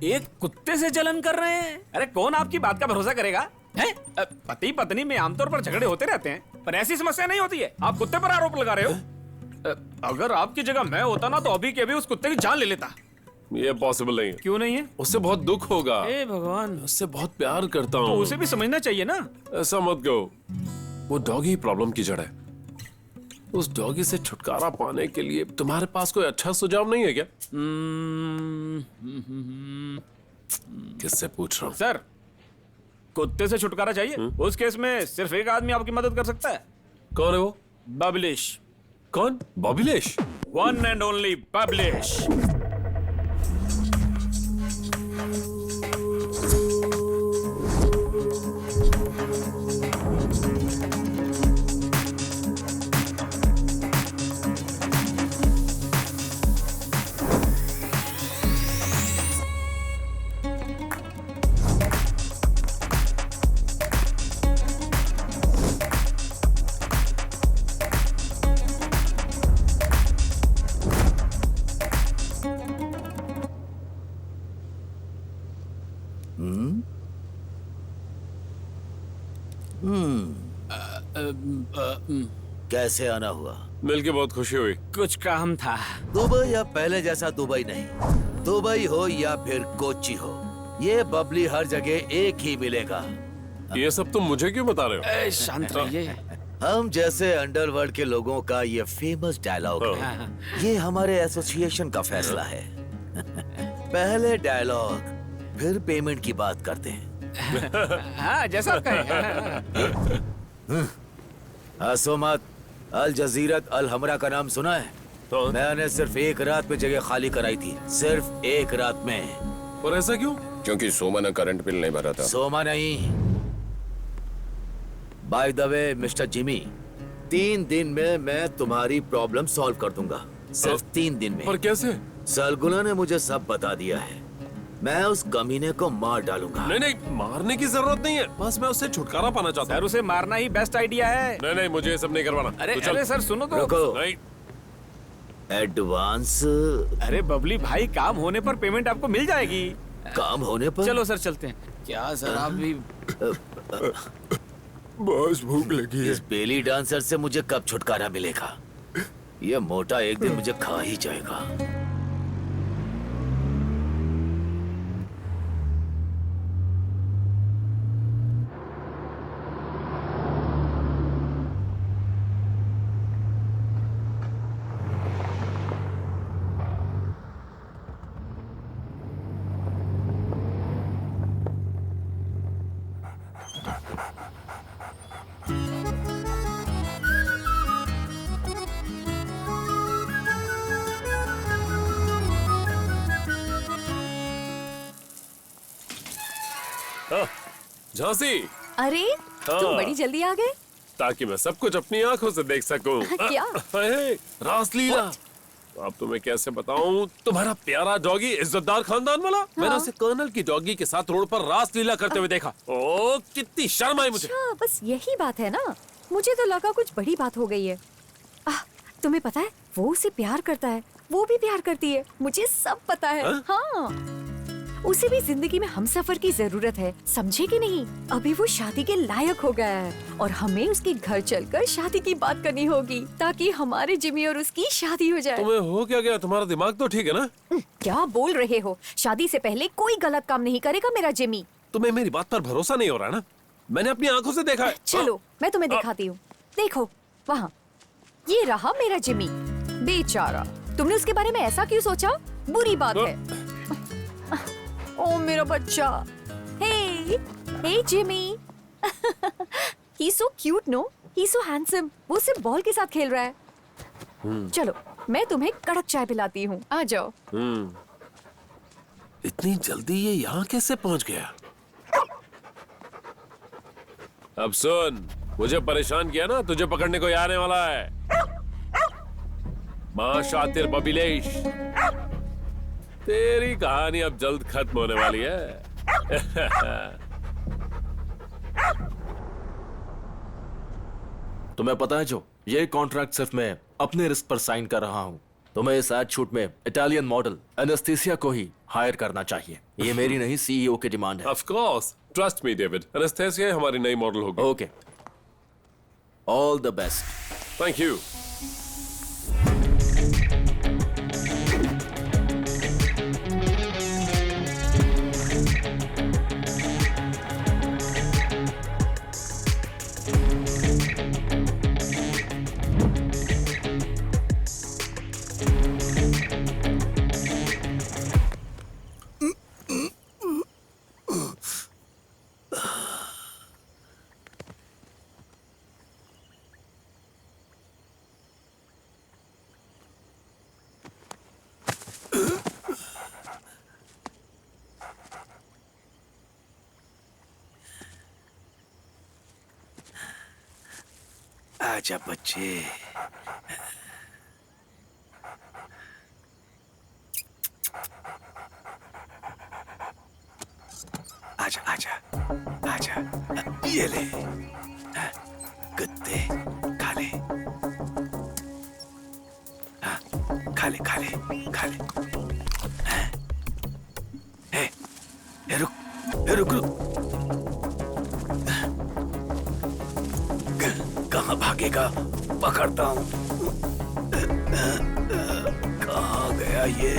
एक कुत्ते से जलन कर रहे हैं? अरे कौन आपकी बात का भरोसा करेगा? हैं? पति पत्नी में आमतौर पर झगड़े होते रहते हैं, पर ऐसी समस्या नहीं होती है। आप कुत्ते पर आरोप लगा रहे हो। अगर आपकी जगह मैं होता ना तो अभी के अभी उस कुत्ते की जान ले लेता। ये पॉसिबल नहीं है। क्यों नहीं है? उससे बहुत दुख होगा। हे भगवान, उससे बहुत प्यार करता हूँ। तो उसे भी समझना चाहिए ना। ऐसा मत कहो, वो डॉगी प्रॉब्लम की जड़ है। उस डॉगी से छुटकारा पाने के लिए तुम्हारे पास कोई अच्छा सुझाव नहीं है क्या? किससे पूछ रहा हूँ? सर, कुत्ते से छुटकारा चाहिए? उस केस में सिर्फ एक आदमी आपकी मदद कर सकता है। कौन है वो? बबलिश। कौन? बबलिश? वन एंड ओनली बबलिश। कैसे आना हुआ? मिलके बहुत खुशी हुई। कुछ काम था। दुबई या पहले जैसा दुबई नहीं, दुबई हो या फिर कोच्चि हो, ये बबली हर जगह एक ही मिलेगा। ये सब तुम मुझे क्यों बता रहे हो? शांत रहिए। हम जैसे अंडरवर्ल्ड के लोगों का ये फेमस डायलॉग है। ये हमारे एसोसिएशन का फैसला है। पहले डायलॉग, फिर पेमेंट की बात करते हैं। हाँ, जैसा आप कहें। हंसो मत। अल जजीरत अल हमरा का नाम सुना है? तो मैंने सिर्फ एक रात में जगह खाली कराई थी, सिर्फ एक रात में। और ऐसा क्यों? क्योंकि सोमा ने करंट बिल नहीं भरा था। सोमा नहीं, by the way mister Jimmy, 3 दिन में मैं तुम्हारी प्रॉब्लम सॉल्व कर दूंगा। सिर्फ 3 दिन में। पर कैसे? सरगुना ने मुझे सब बता दिया है। मैं उस कमीने को मार डालूंगा। नहीं नहीं, मारने की जरूरत नहीं है, बस मैं उससे छुटकारा पाना चाहता हूँ। सर, उसे मारना ही बेस्ट आइडिया है। नहीं नहीं, मुझे ये सब नहीं करवाना। अरे सर, सुनो तो। रुको। नहीं। एडवांस? अरे बबली भाई, काम होने पर पेमेंट आपको मिल जाएगी। काम होने पर? चलो सर चलते हैं। क्या सर आप भी बॉस भूख लगी है। इस बेली डांसर से मुझे कब छुटकारा मिलेगा? ये मोटा एक दिन मुझे खा ही जाएगा। झांसी, अरे तुम बड़ी जल्दी आ गए। ताकि मैं सब कुछ अपनी आंखों से देख सकूं। क्या? रासलीला। अब तुम्हें कैसे बताऊं, तुम्हारा प्यारा डॉगी इज्जतदार खानदान वाला, मैंने उसे कर्नल की डॉगी के साथ रोड पर रासलीला करते हुए देखा। ओ कितनी शर्म आई मुझे। अच्छा, बस यही बात है ना? मुझे तो लगा कुछ बड़ी बात हो गई है। तुम्हें पता है, वो उसे प्यार करता है, वो भी प्यार करती है, मुझे सब पता है। हाँ, उसे भी जिंदगी में हमसफर की जरूरत है, समझे कि नहीं? अभी वो शादी के लायक हो गया है और हमें उसके घर चलकर शादी की बात करनी होगी ताकि हमारे जिमी और उसकी शादी हो जाए। तुम्हें हो क्या गया? तुम्हारा दिमाग तो ठीक है ना? क्या बोल रहे हो? शादी से पहले कोई गलत काम नहीं करेगा मेरा जिमी। तुम्हें मेरी बात पर भरोसा नहीं हो रहा ना? मैंने अपनी आंखों से देखा है। चलो मैं तुम्हें दिखाती हूँ। देखो वहाँ, ये रहा मेरा जिमी। बेचारा, तुमने उसके बारे में ऐसा क्यों सोचा? बुरी बात है। ओ मेरा बच्चा। हे Jimmy. He's so cute, no? He's so handsome. वो सिर्फ बॉल के साथ खेल रहा है। चलो मैं तुम्हें कड़क चाय पिलाती हूँ, आ जाओ। इतनी जल्दी ये यहाँ कैसे पहुँच गया? अब सुन, मुझे परेशान किया ना, तुझे पकड़ने को आने वाला है। माँ शातिर बबिलेश, तेरी कहानी अब जल्द खत्म होने वाली है। तुम्हें पता है जो, ये कॉन्ट्रैक्ट सिर्फ मैं अपने रिस्क पर साइन कर रहा हूँ। तुम्हें इस एड शूट में इटालियन मॉडल एनेस्थीसिया को ही हायर करना चाहिए। ये मेरी नहीं, सीईओ की डिमांड है। Of course, trust me David, anaesthesia हमारी नई मॉडल होगी। Okay, all the best. Thank you. आजा बच्चे। आजा आजा आजा, ये ले कुत्ते, खा ले। हाँ, खा ले खा ले खा ले। रुक रुक। कहाँ भागेगा? पकड़ता हूँ। कहाँ गया ये?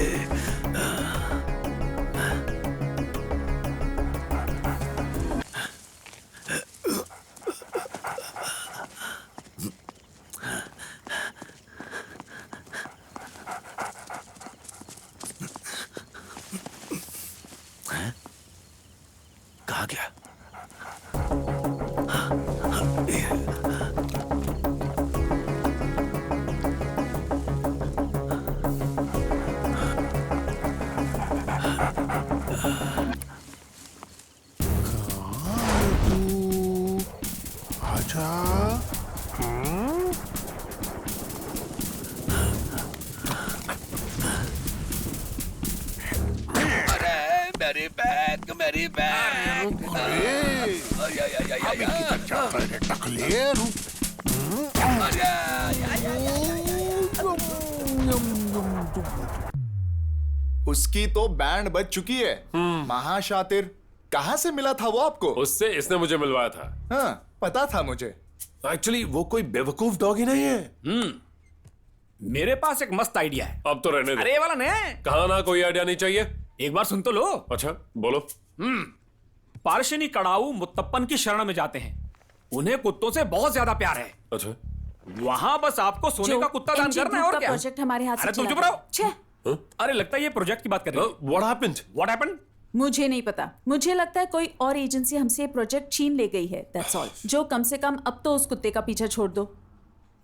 कहाँ गया? मेरी बैग, मेरी बैग। उसकी तो बैंड बज चुकी है। महाशातिर। कहाँ से मिला था वो आपको? उससे इसने मुझे मिलवाया था। हाँ, पता था मुझे। एक्चुअली वो कोई बेवकूफ डॉग ही नहीं है। मेरे पास एक मस्त आइडिया है। अब तो रहने दे। अरे ये वाला नहीं। कहा ना कोई आइडिया नहीं चाहिए। एक बार सुन तो लो। अच्छा बोलो। पारशनी कड़ाऊ मुत्तप्पन की शरण में जाते हैं। उन्हें कुत्तों से बहुत ज्यादा प्यार है। अच्छा। वहाँ बस आपको सोने का कुत्ता दान करना है और क्या? प्रोजेक्ट हमारे हाथ से अरे तुम चला चुप रहो। छे। अरे लगता है ये प्रोजेक्ट की बात कर रही है। What happened? What happened? मुझे नहीं पता। मुझे लगता है कोई और एजेंसी हमसे प्रोजेक्ट छीन ले गई है। That's all. जो कम से कम अब तो उस कुत्ते का पीछा छोड़ दो।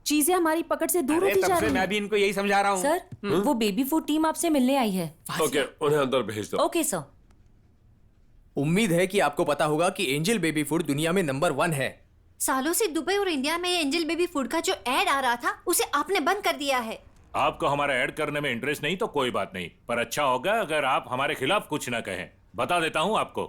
चीजें हमारी पकड़ से दूर होती जा रही हैं। मैं भी इनको यही समझा रहा हूँ। सर वो बेबी फूड टीम आपसे मिलने आई है। ओके, उन्हें अंदर भेज दो। Okay sir. उम्मीद है कि आपको पता होगा कि एंजल बेबी फूड दुनिया में नंबर 1 है। सालों से दुबई और इंडिया में एंजल बेबी फूड का जो ऐड आ रहा था उसे आपने बंद कर दिया है। आपको हमारा ऐड करने में इंटरेस्ट नहीं तो कोई बात नहीं, पर अच्छा होगा अगर आप हमारे खिलाफ कुछ ना कहें। बता देता हूं आपको।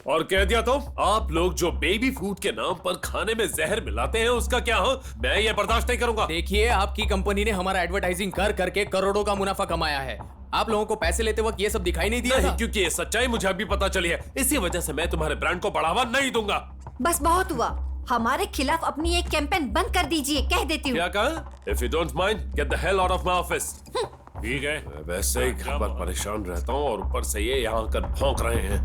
और कह दिया तो आप लोग जो बेबी फूड के नाम पर खाने में जहर मिलाते हैं उसका क्या हो? मैं ये बर्दाश्त नहीं करूंगा। देखिए, आपकी कंपनी ने हमारा एडवर्टाइजिंग कर करके करोड़ों का मुनाफा कमाया है। आप लोगों को पैसे लेते वक्त ये सब दिखाई नहीं दिया नहीं, क्योंकि ये सच्चाई मुझे अभी पता चली है। इसी वजह से मैं तुम्हारे ब्रांड को बढ़ावा नहीं दूंगा। बस बहुत हुआ। हमारे खिलाफ अपनी एक कैंपेन बंद कर दीजिए, कह देती हूँ। क्या कहा? If you don't mind, get the hell out of my office. ठीक है। वैसे ही घर पर परेशान रहता हूँ और ऊपर से ये यहाँ आकर भौंक रहे हैं।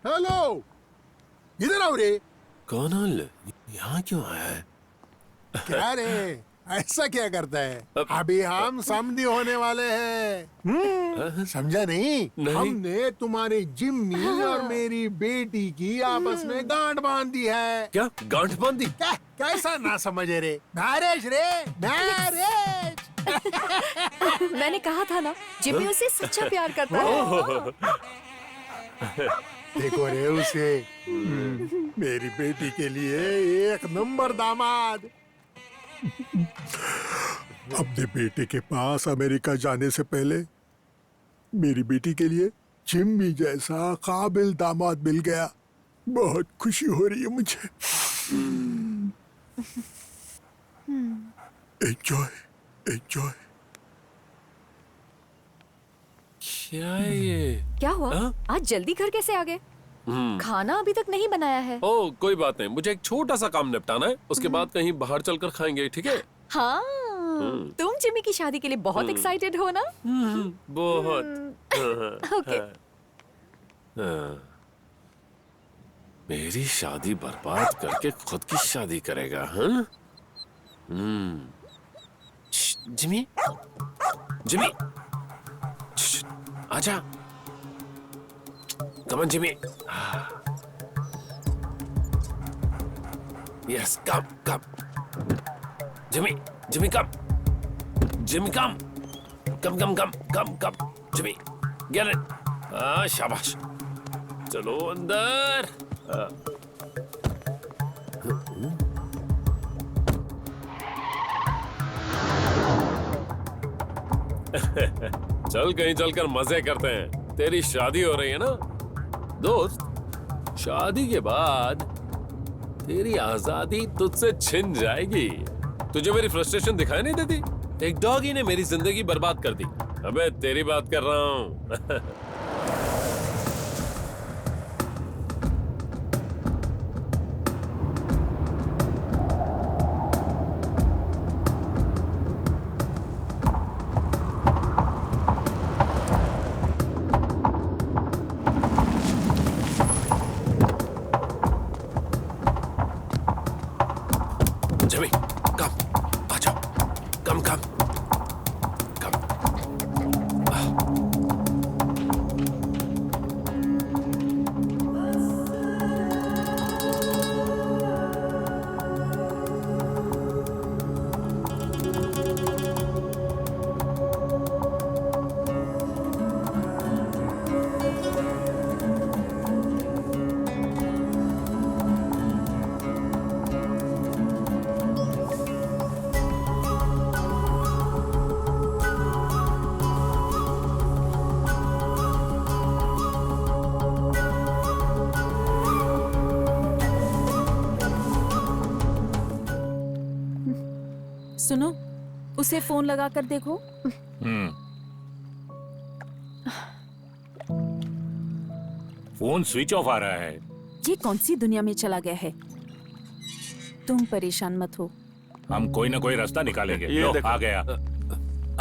हेलो, इधर आओ रे। कौन है? यहाँ क्यों आया है? क्या रे, ऐसा क्या करता है? अभी हम समधी होने वाले हैं। समझा नहीं? हमने तुम्हारे जिम्मी और मेरी बेटी की आपस में गांठ बांध दी है। क्या गांठ बांध दी? कैसा ना समझे रे? मैरिज रे, मैरिज। मैंने कहा था ना, जिम्मी उससे सच्चा प्यार करता है। देखो रे उसे, मेरी बेटी के लिए एक नंबर दामाद। अपने बेटे के पास अमेरिका जाने से पहले मेरी बेटी के लिए जिम्मी जैसा काबिल दामाद मिल गया। बहुत खुशी हो रही है मुझे। Enjoy, enjoy. क्या ये? क्या हुआ? आज जल्दी घर कैसे आ गए? खाना अभी तक नहीं बनाया है। ओह कोई बात नहीं, मुझे एक छोटा सा काम निपटाना है। उसके बाद कहीं बाहर चलकर खाएंगे, ठीक है? हाँ, तुम जिम्मी की शादी के लिए बहुत एक्साइटेड हो ना? बहुत। ओके। मेरी शादी बर्बाद करके खुद की शादी करेगा, हाँ? जिमी, जिमी, आजा। Come on, Jimmy. Yes, come, come. Jimmy, Jimmy, come. Jimmy, come. Come, come, come, come, come. Jimmy, get it. शाबाश. चलो अंदर. चल कहीं चलकर मजे करते हैं। तेरी शादी हो रही है ना दोस्त? शादी के बाद तेरी आजादी तुझसे छिन जाएगी। तुझे मेरी फ्रस्ट्रेशन दिखाई नहीं देती? एक डॉगी ने मेरी जिंदगी बर्बाद कर दी। अबे तेरी बात कर रहा हूँ। सुनो, उसे फोन लगा कर देखो। फोन स्विच ऑफ आ रहा है। ये कौन सी दुनिया में चला गया है? तुम परेशान मत हो, हम कोई ना कोई रास्ता निकालेंगे। लो, आ गया।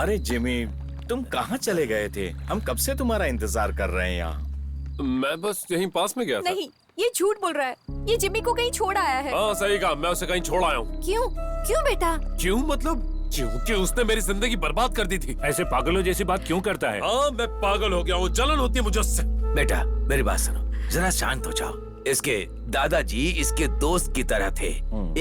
अरे जिमी, तुम कहाँ चले गए थे? हम कब से तुम्हारा इंतजार कर रहे हैं यहाँ। मैं बस यहीं पास में गया था। नहीं, ये झूठ बोल रहा है। ये जिमी को कहीं छोड़ आया है। हाँ सही कहा, मैं उसे कहीं छोड़ आया हूँ। क्यों? क्यों बेटा? क्यों मतलब? क्योंकि उसने मेरी जिंदगी बर्बाद कर दी थी। ऐसे पागलों जैसी बात क्यों करता है? हाँ, मैं पागल हो गया हूँ, जलन होती है मुझे उससे। बेटा मेरी बात सुनो, जरा शांत हो जाओ। इसके दादाजी इसके दोस्त की तरह थे।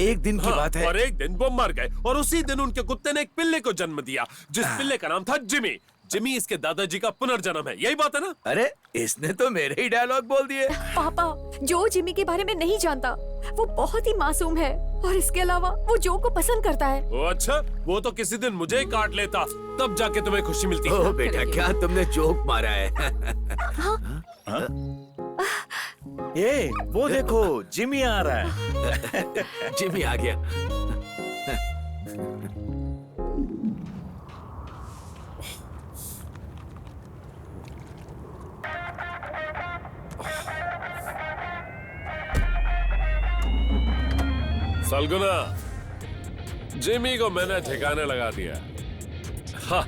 एक दिन की बात है। और एक दिन वो मर गए और उसी दिन उनके कुत्ते ने एक पिल्ले को जन्म दिया, जिस पिल्ले का नाम था जिमी। जिमी इसके दादाजी का पुनर्जन्म है, यही बात है ना? अरे इसने तो मेरे ही डायलॉग बोल दिए। पापा, जो जिमी के बारे में नहीं जानता, वो बहुत ही मासूम है और इसके अलावा वो जो को पसंद करता है। ओ अच्छा, वो तो किसी दिन मुझे ही काट लेता, तब जाके तुम्हें खुशी मिलती। ओ बेटा, क्या तुमने जोक मारा है? ये वो देखो, जिमी आ रहा है। जिमी आ गया। सलगुना, जिमी को मैंने ठिकाने लगा दिया। हाँ,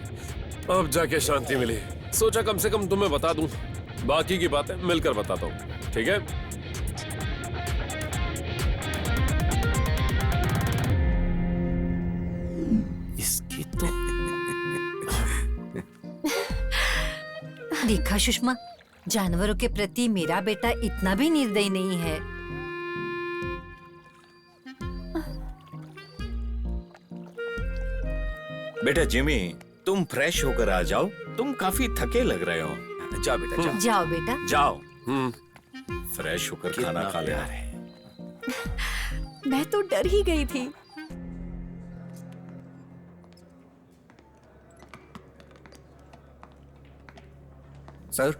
अब जाके शांति मिली। सोचा कम से कम तुम्हें बता दूं, बाकी की बातें मिलकर बताता हूँ, ठीक है? इसकी तो देखा सुषमा, जानवरों के प्रति मेरा बेटा इतना भी निर्दयी नहीं है। बेटा जिमी, तुम फ्रेश होकर आ जाओ, तुम काफी थके लग रहे हो। जाओ बेटा, जाओ। जाओ बेटा, जाओ। फ्रेश होकर खाना खा ले। मैं तो डर ही गई थी। सर,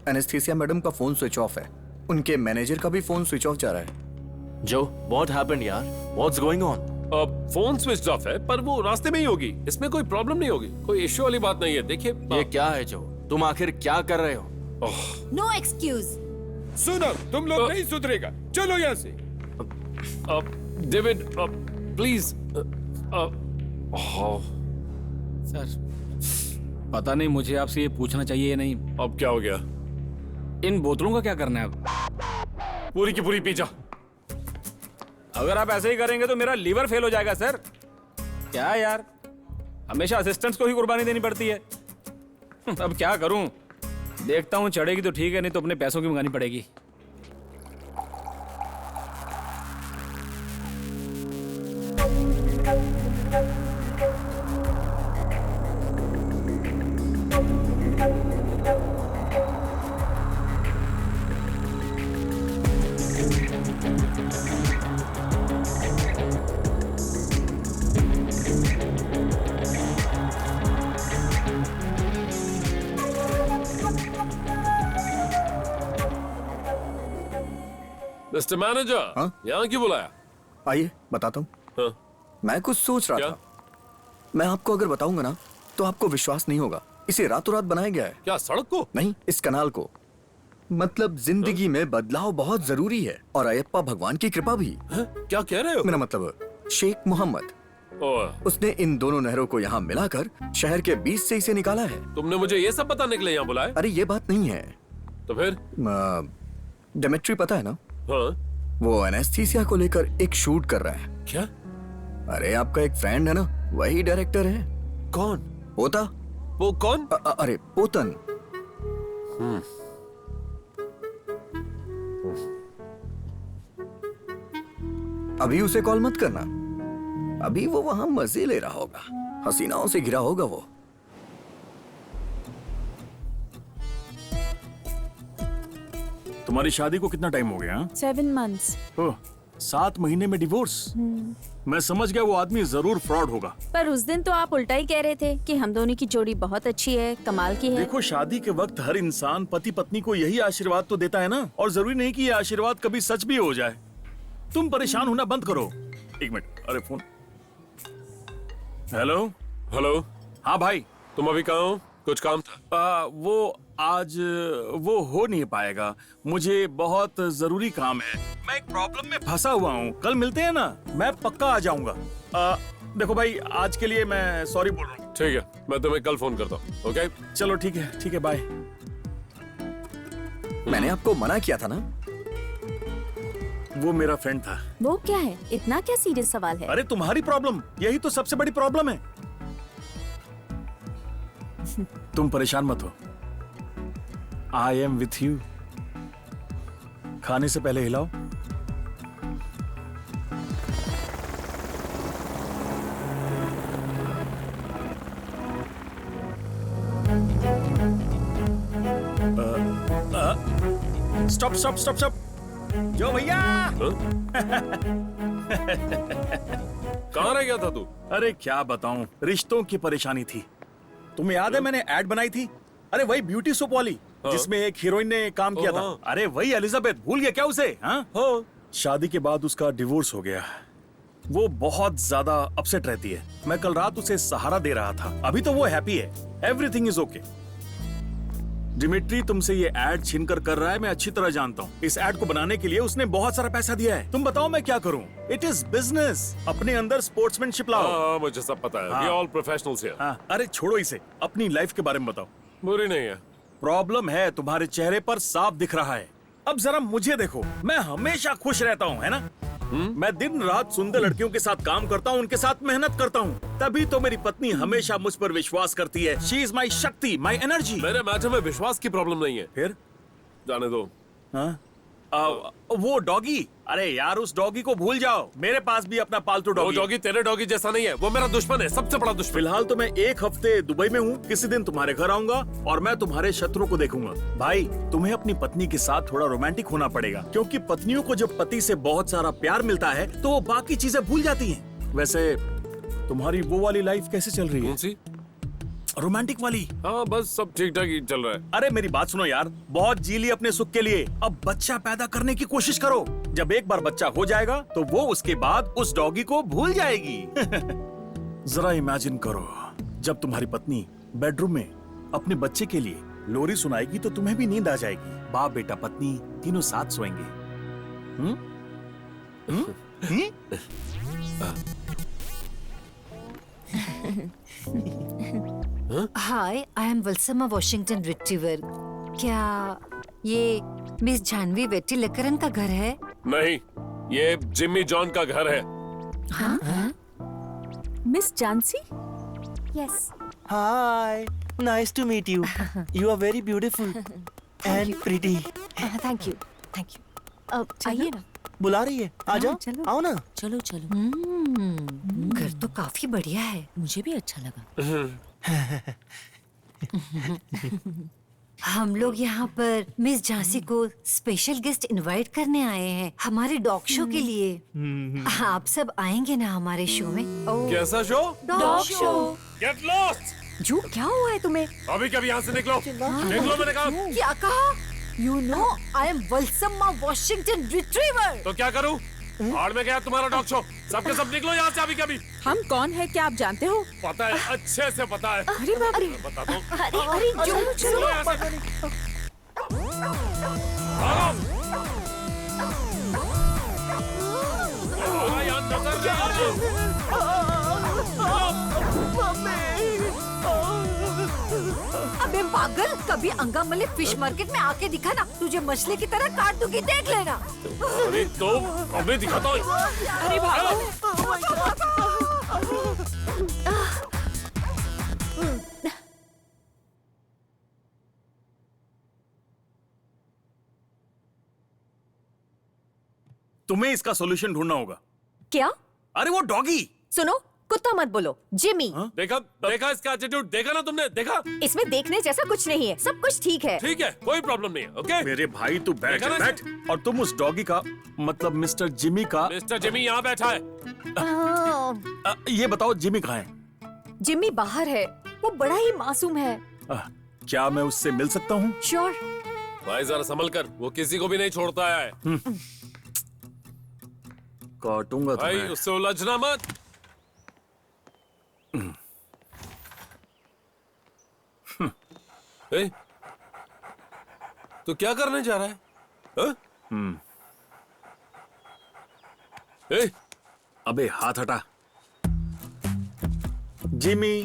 एनेस्थीसिया मैडम का फोन स्विच ऑफ है। उनके मैनेजर का भी फोन स्विच ऑफ जा रहा है। जो, व्हाट हैपेंड यार? What's going on? Phone switch off है, पर वो रास्ते में ही होगी। इसमें कोई प्रॉब्लम नहीं होगी, कोई इश्यू वाली बात नहीं है। देखिए ये क्या है जो, तुम आखिर क्या कर रहे हो? No excuse. सुनो, तुम लोग नहीं सुधरेगा, चलो यहाँ से। David please. सर, पता नहीं मुझे आपसे ये पूछना चाहिए या नहीं। अब क्या हो गया? इन बोतलों का क्या करना है अब? पूरी की पूरी पी जा। अगर आप ऐसे ही करेंगे तो मेरा लीवर फेल हो जाएगा सर। क्या यार, हमेशा असिस्टेंट्स को ही कुर्बानी देनी पड़ती है। अब क्या करूं? देखता हूं, चढ़ेगी तो ठीक है, नहीं तो अपने पैसों की मंगानी पड़ेगी। मिस्टर मैनेजर, यहाँ क्यों बुलाया? आइए बताता हूँ। हाँ? मैं कुछ सोच रहा था। मैं आपको अगर बताऊंगा ना तो आपको विश्वास नहीं होगा। इसे रातों रात बनाया गया है। क्या सड़क को? नहीं, इस कनाल को। मतलब जिंदगी में बदलाव बहुत जरूरी है और अयप्पा भगवान की कृपा भी। क्या कह रहे हो? मेरा मतलब शेख मोहम्मद, उसने इन दोनों नहरों को यहाँ मिलाकर शहर के बीच से इसे निकाला है। तुमने मुझे ये सब बताने के लिए यहाँ बुलाया? अरे ये बात नहीं है। तो फिर? डेमेट्री पता है ना? हाँ? वो एनेस्थीसिया को लेकर एक शूट कर रहा है। क्या? अरे आपका एक फ्रेंड है ना, वही डायरेक्टर है। कौन? पोता। वो कौन? अरे पोतन। अभी उसे कॉल मत करना। अभी वो वहां मजे ले रहा होगा, हसीनाओं से घिरा होगा वो। तुम्हारी शादी को कितना टाइम हो गया? 7 months। ओह, 7 महीने में डिवोर्स? मैं समझ गया वो आदमी जरूर फ्रॉड होगा। पर उस दिन तो आप उल्टा ही कह रहे थे कि हम दोनों की जोड़ी बहुत अच्छी है, कमाल की है। देखो, शादी के वक्त हर इंसान पति पत्नी को यही आशीर्वाद तो देता है ना, और जरूरी नहीं कि ये आशीर्वाद कभी सच भी हो जाए। तुम परेशान होना बंद करो। एक मिनट, अरे फोन। हेलो। हेलो। हाँ भाई। तुम अभी कहाँ हो? कुछ काम था? वो आज वो हो नहीं पाएगा, मुझे बहुत जरूरी काम है। मैं एक प्रॉब्लम में फंसा हुआ हूँ, कल मिलते हैं ना? मैं पक्का आ जाऊंगा। देखो भाई, आज के लिए मैं सॉरी बोल रहा हूँ। ठीक है, मैं तुम्हें कल फोन करता हूँ। ओके चलो ठीक है बाय। मैंने आपको मना किया था ना। वो मेरा फ्रेंड था। वो क्या है? इतना क्या सीरियस सवाल है? अरे तुम्हारी प्रॉब्लम, यही तो सबसे बड़ी प्रॉब्लम है। तुम परेशान मत हो, आई एम विथ यू। खाने से पहले हिलाओ। Stop stop stop stop. जो भैया। कहाँ रह गया था तू? अरे क्या बताऊं, रिश्तों की परेशानी थी। तुम्हें याद है मैंने एड बनाई थी? अरे वही ब्यूटी सोप वाली, जिसमें एक हीरोइन ने काम किया था। अरे वही एलिजाबेथ, भूल गया क्या उसे? हाँ। शादी के बाद उसका डिवोर्स हो गया। वो बहुत ज्यादा अपसेट रहती है। मैं कल रात उसे सहारा दे रहा था। अभी तो वो हैप्पी है, एवरीथिंग इज ओके। डिमिट्री तुमसे ये एड छीनकर कर रहा है, मैं अच्छी तरह जानता हूँ। इस एड को बनाने के लिए उसने बहुत सारा पैसा दिया है। तुम बताओ मैं क्या करूँ? It is business. अपने अंदर स्पोर्ट्समैनशिप लाओ। मुझे सब पता है। We all professionals here. अरे छोड़ो इसे, अपनी लाइफ के बारे में बताओ। बुरी नहीं है। प्रॉब्लम है तुम्हारे चेहरे पर साफ दिख रहा है। अब जरा मुझे देखो, मैं हमेशा खुश रहता हूँ, है ना? मैं दिन रात सुंदर लड़कियों के साथ काम करता हूँ, उनके साथ मेहनत करता हूँ, तभी तो मेरी पत्नी हमेशा मुझ पर विश्वास करती है। शी इज माई शक्ति, माई एनर्जी। मेरे मैटर में विश्वास की प्रॉब्लम नहीं है। फिर जाने दो। वो डॉगी, अरे यार उस डॉगी को भूल जाओ। मेरे पास भी अपना पालतू डॉगी। वो डॉगी तेरे डॉगी जैसा नहीं है, वो मेरा दुश्मन है, सबसे बड़ा दुश्मन। फिलहाल तो मैं एक हफ्ते दुबई में हूँ, किसी दिन तुम्हारे घर आऊंगा और मैं तुम्हारे शत्रु को देखूंगा। भाई तुम्हें अपनी पत्नी के साथ थोड़ा रोमांटिक होना पड़ेगा, क्योंकि पत्नियों को जब पति से बहुत सारा प्यार मिलता है तो वो बाकी चीजें भूल जाती हैं। वैसे तुम्हारी वो वाली लाइफ कैसे चल रही है? कौन सी? रोमांटिक वाली। हाँ बस सब ठीक ठाक ही चल रहा है। अरे मेरी बात सुनो यार, बहुत जी ली अपने सुख के लिए, अब बच्चा पैदा करने की कोशिश करो। जब एक बार बच्चा हो जाएगा तो वो उसके बाद उस डॉगी को भूल जाएगी। जरा इमेजिन करो, जब तुम्हारी पत्नी बेडरूम में अपने बच्चे के लिए लोरी सुनाएगी तो तुम्हें भी नींद आ जाएगी। बाप बेटा पत्नी तीनों साथ सोएंगे। हाय, आई एम वल्समा वॉशिंगटन रिट्रीवर। क्या ये मिस जानवी वेट्टी लकरन का घर है? नहीं, ये जिम्मी जॉन का घर है। हाँ? मिस जानसी? Yes. Hi, nice to meet you. You are very beautiful and pretty. Thank you, thank you. आइए ना। बुला रही है, आ जाओ, आओ ना। चलो चलो। घर तो काफी बढ़िया है। मुझे भी अच्छा लगा। हम लोग यहाँ पर मिस झांसी को स्पेशल गेस्ट इनवाइट करने आए हैं हमारे डॉग शो के लिए। आप सब आएंगे ना हमारे शो में? कैसा show? Dog show. Get lost. जू, क्या हुआ है तुम्हें? अभी कभी यहाँ से निकलो। निकलो मैंने कहा। क्या कहा? You know, I am Valsamma Washington retriever. तो क्या करूं? हाड़ में गया तुम्हारा डॉग शो। सबके सब निकलो यहाँ से अभी कभी। हम कौन है क्या आप जानते हो? पता है, अच्छे से पता है। अरे बाप रे। बताता हूँ। अरे जो चलो। अबे पागल, कभी अंगामले फिश मार्केट में आके दिखा ना, तुझे मछली की तरह काट दूंगी, देख लेना। अरे तो अबे दिखाता हूँ। अरे भागो। तुम्हें इसका सॉल्यूशन ढूंढना होगा। क्या? अरे वो डॉगी। सुनो, कुत्ता मत बोलो, जिमी। देखा इसका एटीट्यूड, देखा ना तुमने? देखा? इसमें देखने जैसा कुछ नहीं है, सब कुछ ठीक है। ठीक है, कोई प्रॉब्लम नहीं है। ओके मेरे भाई तू बैठ देखा ना बैठ। और तुम उस डॉगी का मतलब मिस्टर जिमी का। मिस्टर जिमी यहाँ बैठा है। ये बताओ जिमी कहाँ है? जिमी बाहर है, वो बड़ा ही मासूम है। क्या मैं उससे मिल सकता हूँ? श्योर। भाई जरा संभल कर, वो किसी को भी नहीं छोड़ता है। काटूंगा भाई तुम्हें। उससे उलझना मत। ए, तो क्या करने जा रहा है? ए, अबे हाथ हटा। जिमी,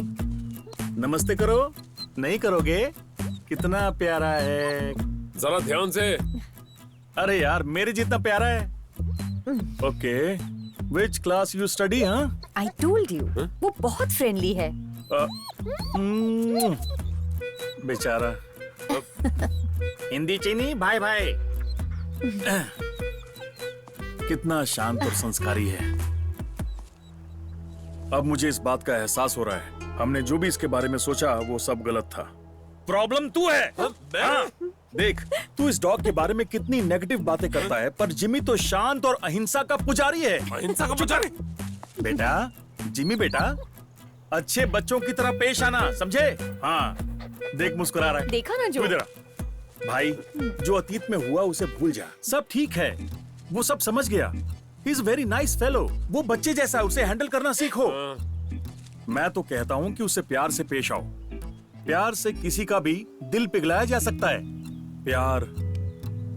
नमस्ते करो। नहीं करोगे? कितना प्यारा है। जरा ध्यान से। अरे यार, मेरे जितना प्यारा है। Okay, which class you study? हाँ, आई टोल्ड यू, वो बहुत फ्रेंडली है। बेचारा। हिंदी चीनी भाई भाई। कितना शांत और संस्कारी है। अब मुझे इस बात का एहसास हो रहा है, हमने जो भी इसके बारे में सोचा वो सब गलत था। प्रॉब्लम तू है। हाँ, देख, तू इस डॉग के बारे में कितनी नेगेटिव बातें करता है, पर जिमी तो शांत और अहिंसा का पुजारी है। अहिंसा का पुजारी? बेटा, जिमी बेटा, अच्छे बच्चों की तरह पेश आना, समझे? हाँ, देख मुस्कुरा रहा है। देखा ना जो। तू इधर आ। भाई, जो अतीत में हुआ उसे भूल जा, सब ठीक है। वो सब समझ गया। ही इज वेरी नाइस फेलो। वो बच्चे जैसा, उसे हैंडल करना सीखो। मैं तो कहता हूँ कि उसे प्यार से पेश आओ। प्यार से किसी का भी दिल पिघलाया जा सकता है। प्यार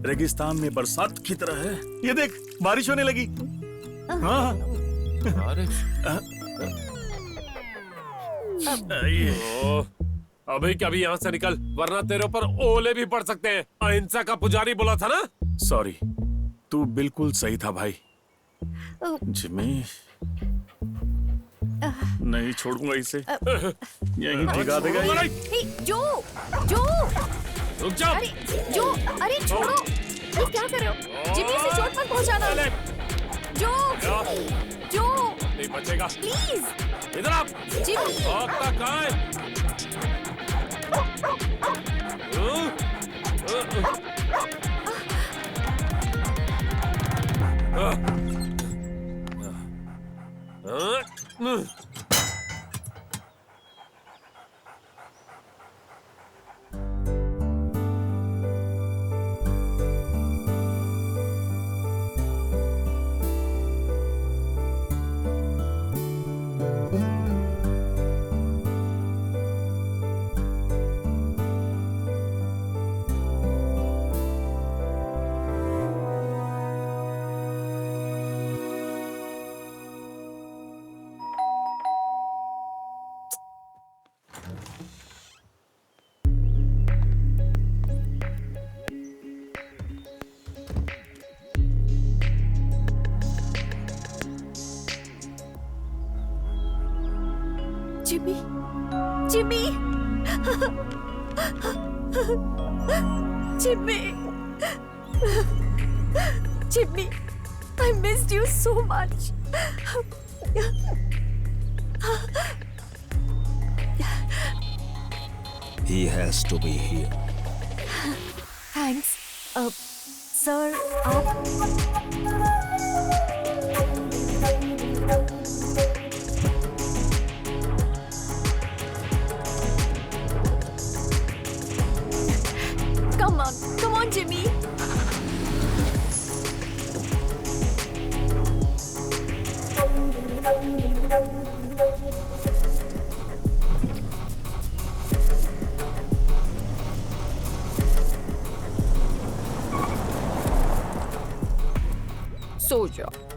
रेगिस्तान में बरसात की तरह है। ये देख, बारिश होने लगी। हाँ, अभी कभी यहाँ से निकल, वरना तेरे ऊपर ओले भी पड़ सकते हैं। अहिंसा का पुजारी बोला था ना? सॉरी, तू बिल्कुल सही था भाई। जिमी, नहीं छोड़ूंगा इसे। यहीं भिगा देगा ये। हे, जो रुक जा। अरे जो, अरे छोड़ो, ये क्या कर रहे हो? जिमी से चोट मत पहुंचाना। जो नहीं बचेगा। प्लीज इधर आप। जिमी। भागता कहाँ है? Jimmy, Jimmy, Jimmy, Jimmy, I missed you so much. He has to be here. Thanks. Sir, आप Come on, Jimmy.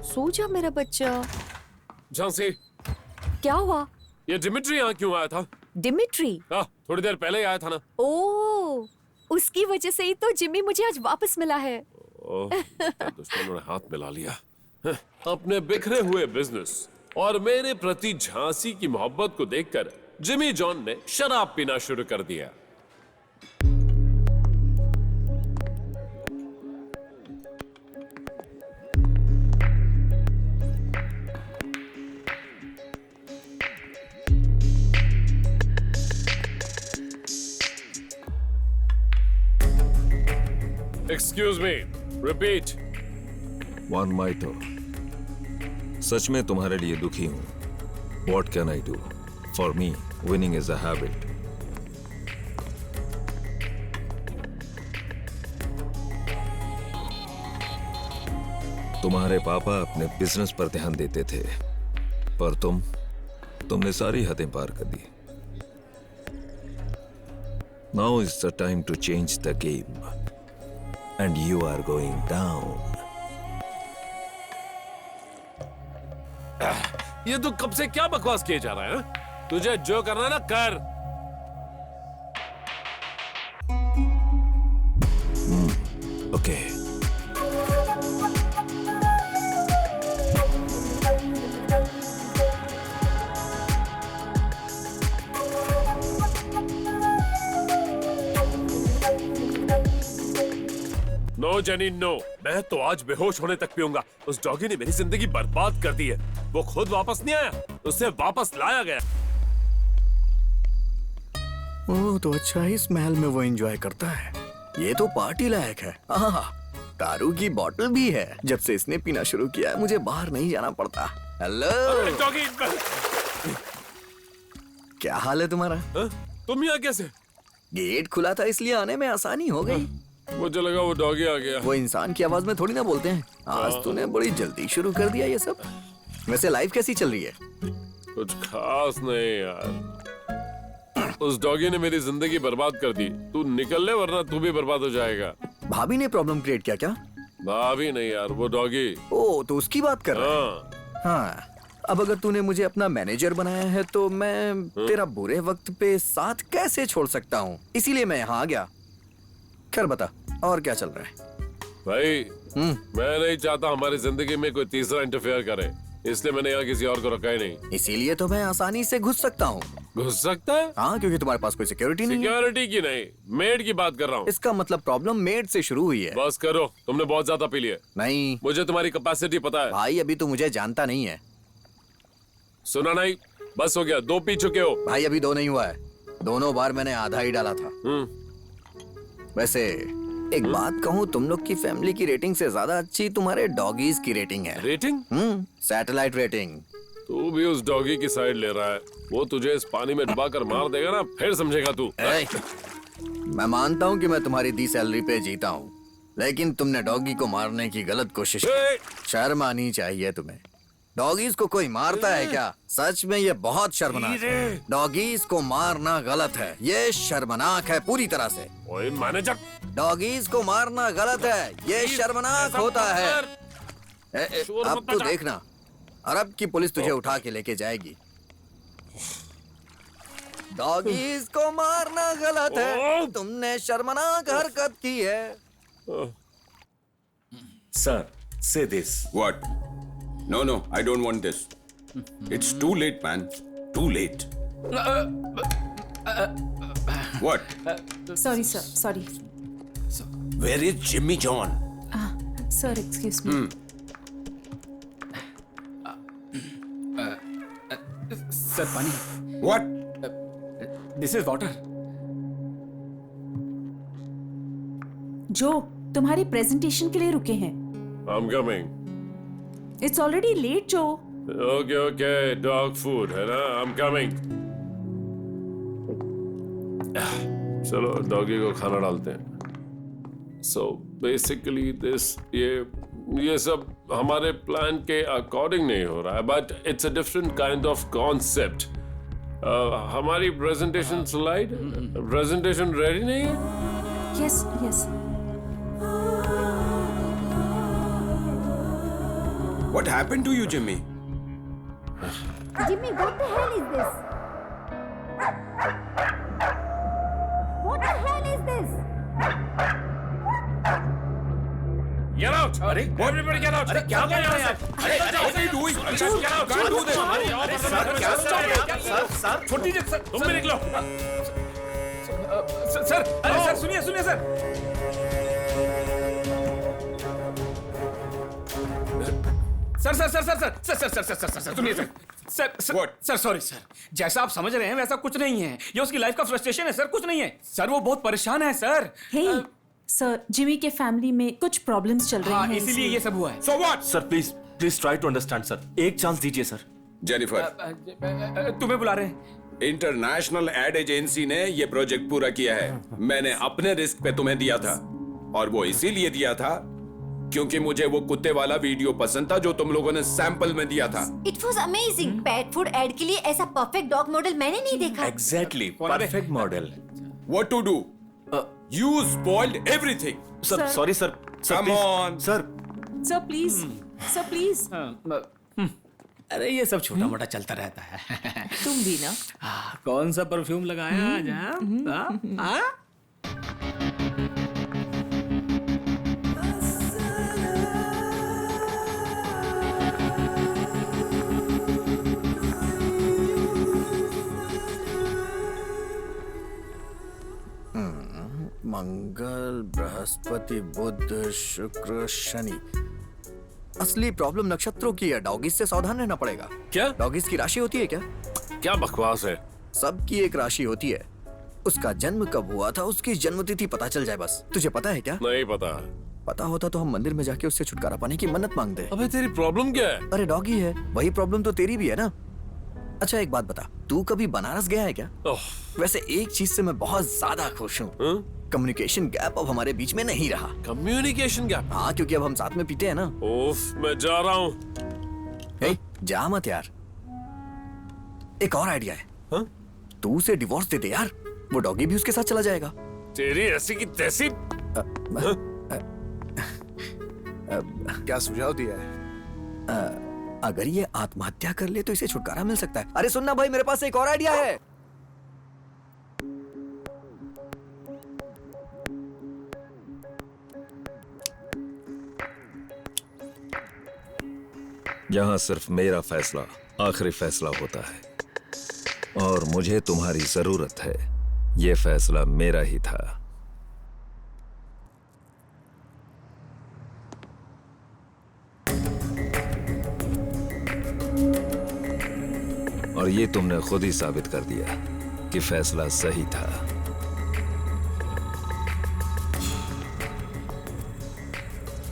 सो जा मेरा बच्चा। झांसी, क्या हुआ? ये डिमिट्री यहाँ क्यों आया था? डिमिट्री? थोड़ी देर पहले ही आया था ना। ओह, उसकी वजह से ही तो जिमी मुझे आज वापस मिला है। दुश्मनों ने हाथ मिला लिया। अपने बिखरे हुए बिजनेस और मेरे प्रति झांसी की मोहब्बत को देखकर जिमी जॉन ने शराब पीना शुरू कर दिया। Excuse me. Repeat. One Maito. सच में तुम्हारे लिए दुखी हूं। What can I do? For me, winning is a habit. तुम्हारे पापा अपने बिजनेस पर ध्यान देते थे, पर तुमने सारी हदें पार कर दी। Now is the time to change the game and you are going down. ये तू कब से क्या बकवास किए जा रहा है हा? तुझे जो करना है ना कर। ओके नो जेनी नो, मैं तो आज बेहोश होने तक पीऊंगा। उस डॉगी ने मेरी जिंदगी बर्बाद कर दी है। वो खुद वापस नहीं आया, उसे वापस लाया गया। ओह तो अच्छा ही इस महल में वो एंजॉय करता है। ये तो पार्टी लायक है। दारू की बोतल भी है। जब से इसने पीना शुरू किया है मुझे बाहर नहीं जाना पड़ता। हेलो डॉगी, क्या हाल है तुम्हारा? तुम यहाँ कैसे? गेट खुला था इसलिए आने में आसानी हो गई। मुझे लगा वो डॉगी आ गया। वो इंसान की आवाज में थोड़ी ना बोलते हैं। आज तूने बड़ी जल्दी शुरू कर दिया ये सब। वैसे लाइफ कैसी चल रही है? कुछ खास नहीं यार। उस डॉगी ने मेरी जिंदगी बर्बाद कर दी। तू निकल ले वरना तू भी बर्बाद हो जाएगा। भाभी ने प्रॉब्लम क्रिएट किया क्या? भाभी नहीं यार, वो डॉगी। ओ तो उसकी बात कर रहा है। हाँ अब अगर तूने मुझे अपना मैनेजर बनाया है तो मैं तेरा बुरे वक्त पे साथ कैसे छोड़ सकता हूँ, इसीलिए मैं यहाँ आ गया। खैर बता और क्या चल रहा है? भाई मैं नहीं चाहता हमारी जिंदगी में कोई तीसरा इंटरफेयर करे, इसलिए मैंने यहाँ किसी और को रखा ही नहीं। इसीलिए तो मैं आसानी से घुस सकता हूँ। घुस सकता है? हाँ क्योंकि तुम्हारे पास कोई सिक्योरिटी नहीं है। सिक्योरिटी की नहीं, मेड की बात कर रहा हूँ। इसका मतलब प्रॉब्लम मेड से शुरू हुई है। बस करो, तुमने बहुत ज्यादा पी लिया। नहीं मुझे तुम्हारी कैपेसिटी पता है। भाई अभी तो मुझे जानता नहीं है। सुना नहीं, बस हो गया। 2 पी चुके हो। भाई अभी 2 नहीं हुआ है, दोनों बार मैंने आधा ही डाला था। वैसे एक बात कहूँ, तुम लोग की फैमिली की रेटिंग से ज्यादा अच्छी तुम्हारे डॉगीज की रेटिंग है। रेटिंग? Satellite rating. तू भी उस डॉगी की साइड ले रहा है। वो तुझे इस पानी में डुबा कर मार देगा ना, फिर समझेगा तू। मैं मानता हूँ कि मैं तुम्हारी दी सैलरी पे जीता हूँ, लेकिन तुमने डॉगी को मारने की गलत कोशिश की। शर्म आनी चाहिए तुम्हें। डॉगीज को कोई मारता है क्या? सच में ये बहुत शर्मनाक है। डॉगीज को मारना गलत है, ये शर्मनाक है पूरी तरह से। ओए मैनेजर, डॉगीज को मारना गलत है, ये शर्मनाक होता है। अब तो देखना, अरब की पुलिस तुझे उठा के लेके जाएगी। डॉगीज को मारना गलत है, तुमने शर्मनाक हरकत की है। Sir, say this. What? No, I don't want this. It's too late, man. Too late. What? Sorry, sir. Sorry. Where is Jimmy John? Sir, excuse me. Sir पानी। What? This is water. जो तुम्हारी presentation के लिए रुके हैं। I'm coming. It's already late, Joe. Okay, dog food है ना? I'm coming. चलो डॉगी को खाना डालते हैं। So basically ये सब हमारे प्लान के अकॉर्डिंग नहीं हो रहा है, but it's a different kind of concept. हमारी प्रेजेंटेशन स्लाइड, प्रेजेंटेशन रेडी नहीं है? Yes, yes. What happened to you, Jimmy? Jimmy, what the hell is this? What the hell is this? Get out! अरे everybody get out! अरे क्या कर रहे हैं आप? अरे what are you doing? Get out! Can't do this! Sir छोटी जी, sir तुम भी निकलो। सर अरे सर सुनिए सर। सर सुनिए सर सॉरी सर, जैसा आप समझ रहे हैं वैसा कुछ नहीं है। ये उसकी लाइफ का फ्रस्ट्रेशन है सर, कुछ नहीं है सर। वो बहुत परेशान है सर। सर जिमी के फैमिली में कुछ प्रॉब्लम्स चल रही हैं, इसीलिए ये सब हुआ है। So what? Sir please try to understand sir. एक चांस दीजिए सर। जेनिफर, तुम्हें बुला रहे हैं। इंटरनेशनल एड एजेंसी ने ये प्रोजेक्ट पूरा किया है। मैंने अपने रिस्क पे तुम्हें दिया था, और वो इसीलिए दिया था क्योंकि मुझे वो कुत्ते वाला वीडियो पसंद था जो तुम लोगों ने सैंपल में दिया था। It was amazing. Pet food ad के लिए ऐसा परफेक्ट डॉग मॉडल मैंने नहीं देखा। Exactly, perfect model. What to do? You spoiled everything. Sir sorry sir. Come on. Sir sir please, sir please. अरे ये सब छोटा मोटा चलता रहता है। तुम भी ना। कौन सा परफ्यूम लगाया आज? हाँ? मंगल, बृहस्पति, बुध, शुक्र, शनि। असली प्रॉब्लम नक्षत्रों की है। डॉगीज से सावधान रहना पड़ेगा। क्या? डॉगीज की राशि होती है क्या? क्या बकवास है? सबकी एक राशि होती है। उसका जन्म कब हुआ था, उसकी जन्मतिथि पता चल जाए बस। तुझे पता है क्या? नहीं पता। पता होता तो हम मंदिर में जाके उससे छुटकारा पाने की मन्नत मांगते। अबे तेरी प्रॉब्लम क्या है? अरे डॉगी है, वही प्रॉब्लम तो तेरी भी है ना। अच्छा एक बात बता, तू कभी बनारस गया है क्या? वैसे एक चीज से मैं बहुत ज्यादा खुश हूँ। कम्युनिकेशन गैप अब हमारे बीच में नहीं रहा। Communication gap? हाँ, क्योंकि अब हम साथ में पीते हैं ना। ओफ, मैं जा रहा हूँ। जा मत यार। एक और आइडिया है। तू उसे डिवोर्स दे दे यार, वो डॉगी भी उसके साथ चला जाएगा। तेरी ऐसी की तैसी। क्या सुझाव दिया है? अगर ये आत्महत्या कर ले तो इसे छुटकारा मिल सकता है। अरे सुनना भाई, मेरे पास एक और आइडिया है। यहां सिर्फ मेरा फैसला आखिरी फैसला होता है और मुझे तुम्हारी जरूरत है। यह फैसला मेरा ही था। और ये तुमने खुद ही साबित कर दिया कि फैसला सही था।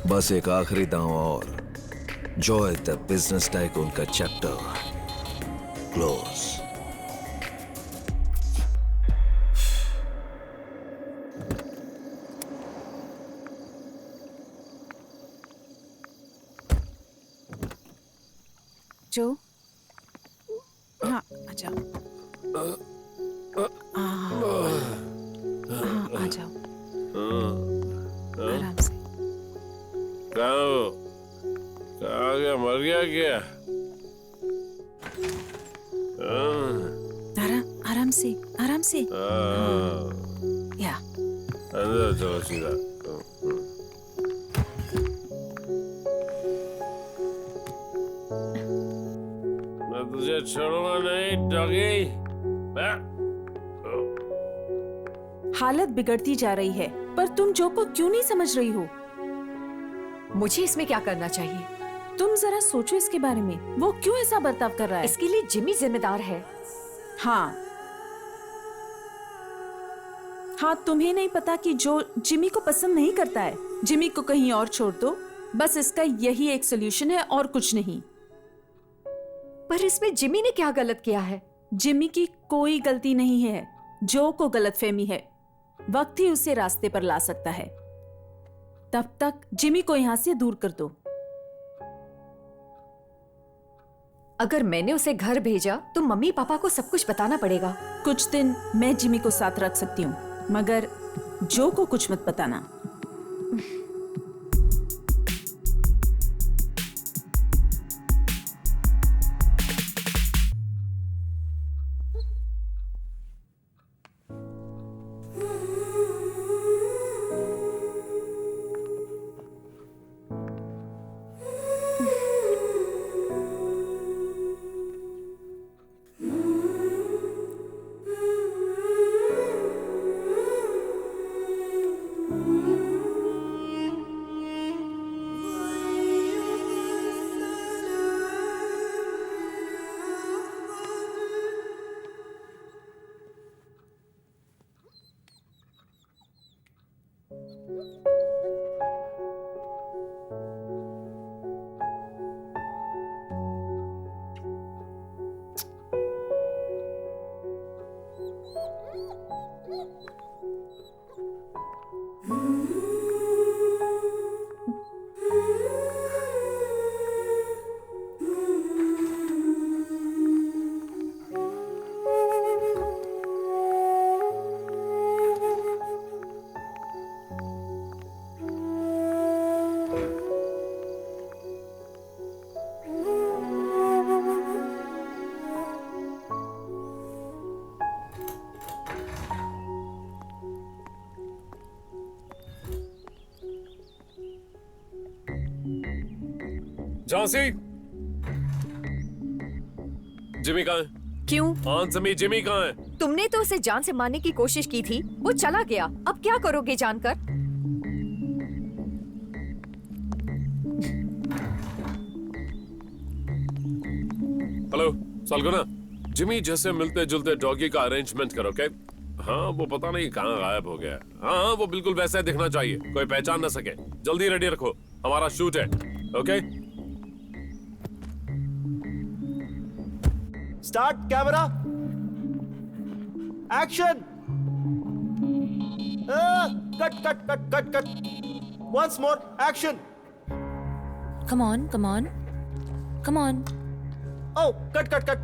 बस एक आखिरी दांव और। जॉय द बिजनेस टाइकून का चैप्टर क्लोज। जो हाँ आ जाओ। हाँ आ जाओ आराम से। कहाँ गया? मर गया क्या? आराम से, आराम से। या अंदर चलो सीधा। मैं तुझे छोड़ूंगा नहीं डॉगी। हालत बिगड़ती जा रही है, पर तुम जो को क्यों नहीं समझ रही हो? मुझे इसमें क्या करना चाहिए? तुम जरा सोचो इसके बारे में। वो क्यों ऐसा बर्ताव कर रहा है? इसके लिए जिमी जिम्मेदार है। हाँ, तुम्हें नहीं पता कि जो जिमी को पसंद नहीं करता है, जिमी को कहीं और छोड़ दो। बस इसका यही एक सोल्यूशन है और कुछ नहीं। पर इसमें जिमी ने क्या गलत किया है? जिमी की कोई गलती नहीं है। जो को गलतफहमी है। वक्त ही उसे रास्ते पर ला सकता है। तब तक जिमी को यहां से दूर कर दो। अगर मैंने उसे घर भेजा तो मम्मी पापा को सब कुछ बताना पड़ेगा। कुछ दिन मैं जिमी को साथ रख सकती हूँ, मगर जो को कुछ मत बताना। झांसी, जिमी कहाँ है? क्यों? आंसर मी, जिमी कहाँ है? तुमने तो उसे जान से मारने की कोशिश की थी, वो चला गया। अब क्या करोगे जानकर? हेलो सालगुना, जिमी जैसे मिलते जुलते डॉगी का अरेंजमेंट करो, ओके? हाँ, वो पता नहीं कहाँ गायब हो गया। हाँ, वो बिल्कुल वैसा ही दिखना चाहिए, कोई पहचान ना सके। जल्दी रेडी रखो, हमारा शूट है, okay? Start camera, action. Cut cut cut cut cut, once more, action. Come on, come on, come on. Oh, cut cut cut.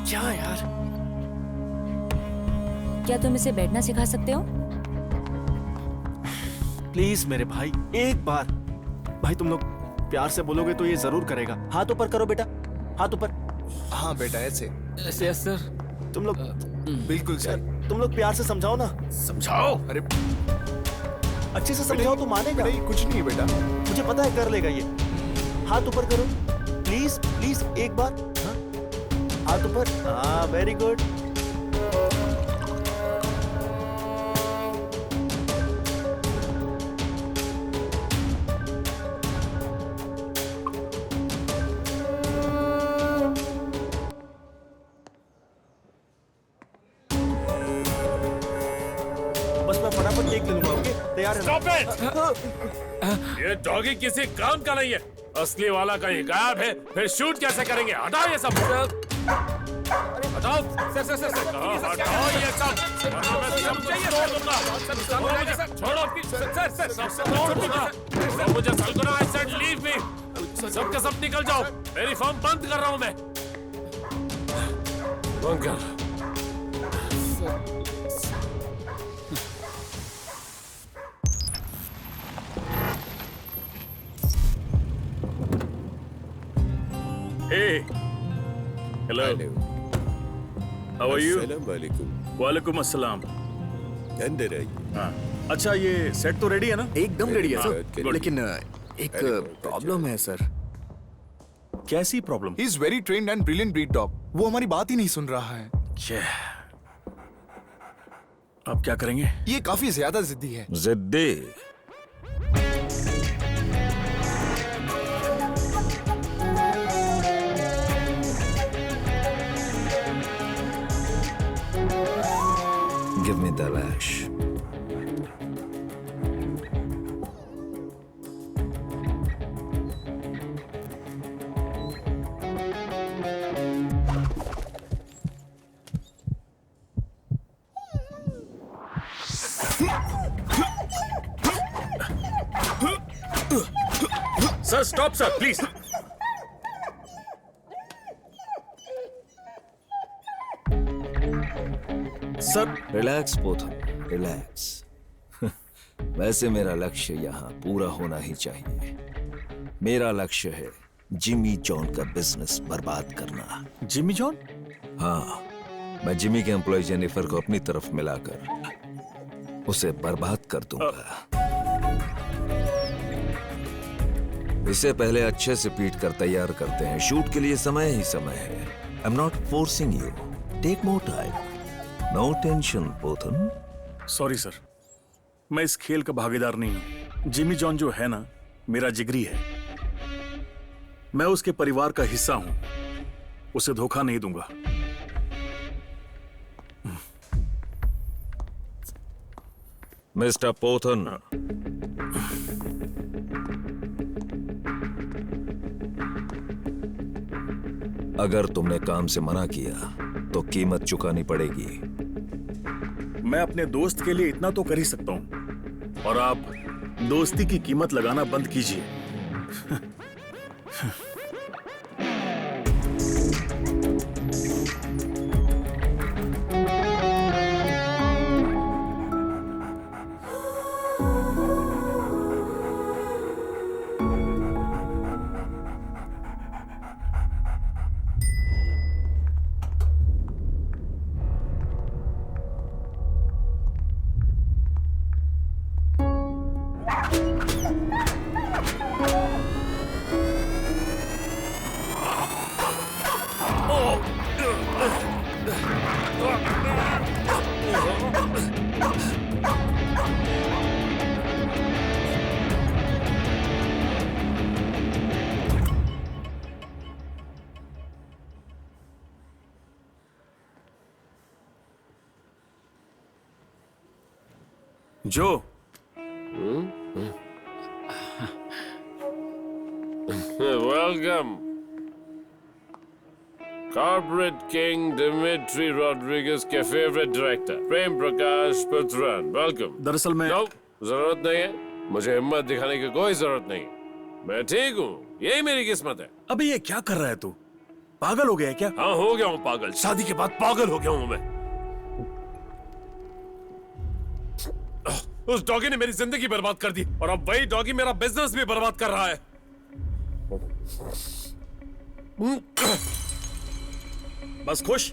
क्या यार? क्या तुम इसे बैठना सिखा सकते हो? प्लीज मेरे भाई, एक बार। भाई तुम लोग प्यार से बोलोगे तो ये जरूर करेगा। हाथ ऊपर करो बेटा, हाथ ऊपर। हाँ बेटा, ऐसे ऐसे। Yes sir. तुम लोग बिल्कुल सर। तुम लोग प्यार से समझाओ ना। समझाओ? अरे अच्छे से समझाओ तो मानेगा। नहीं, कुछ नहीं बेटा, मुझे पता है कर लेगा ये। हाथ ऊपर करो प्लीज प्लीज, एक बार। हाँ? हाथ ऊपर। हाँ, वेरी गुड। बस मैं फटाफट टेक ले लूंगा, ओके? तैयार है? Stop it! ये डॉगी किसी काम का नहीं है। असली वाला कहीं गायब है, फिर शूट कैसे करेंगे? हटाओ ये सब। हटाओ। सर सर सर सर, हटाओ ये सब। छोड़ो। मुझे सलगुना, I said leave me। सब के सब निकल जाओ, मेरी फॉर्म बंद कर रहा हूँ मैं। बंद कर। Hey. Hello. How are you? वालेकुम अस्सलाम। अंदर आइए। हाँ। अच्छा, ये सेट तो रेडी है ना? एकदम रेडी है हाँ, सर, good. लेकिन एक प्रॉब्लम है सर। कैसी problem? He is very trained and brilliant breed dog. वो हमारी बात ही नहीं सुन रहा है। अब क्या करेंगे? ये काफी ज्यादा जिद्दी है। जिद्दी? Give me the lash. Sir, stop, sir, please. Sir, relax Pothan, relax. वैसे मेरा लक्ष्य यहाँ पूरा होना ही चाहिए। मेरा लक्ष्य है जिमी जॉन का बिजनेस बर्बाद करना। Jimmy John? हाँ, मैं जिमी के एम्प्लॉय जेनिफर को अपनी तरफ मिलाकर उसे बर्बाद कर दूंगा। इसे पहले अच्छे से पीट कर तैयार करते हैं। शूट के लिए समय ही समय है। I am not forcing you, take more time. No tension Pothan. Sorry sir, मैं इस खेल का भागीदार नहीं हूं। जिमी जॉन जो है ना, मेरा जिगरी है। मैं उसके परिवार का हिस्सा हूं। उसे धोखा नहीं दूंगा। मिस्टर पोथन, अगर तुमने काम से मना किया तो कीमत चुकानी पड़ेगी। मैं अपने दोस्त के लिए इतना तो कर ही सकता हूं, और आप दोस्ती की कीमत लगाना बंद कीजिए। जो welcome corporate king Dmitri Rodriguez के favourite director Prem Prakash Puthran. Welcome. दरअसल मैं जरूरत नहीं है, मुझे हिम्मत दिखाने की कोई जरूरत नहीं। मैं ठीक हूँ, यही मेरी किस्मत है। अबे ये क्या कर रहा है तू? पागल हो गया है क्या? हाँ हो गया हूँ पागल, शादी के बाद पागल हो गया हूँ मैं। उस डॉगी ने मेरी जिंदगी बर्बाद कर दी और अब वही डॉगी मेरा बिजनेस भी बर्बाद कर रहा है। बस खुश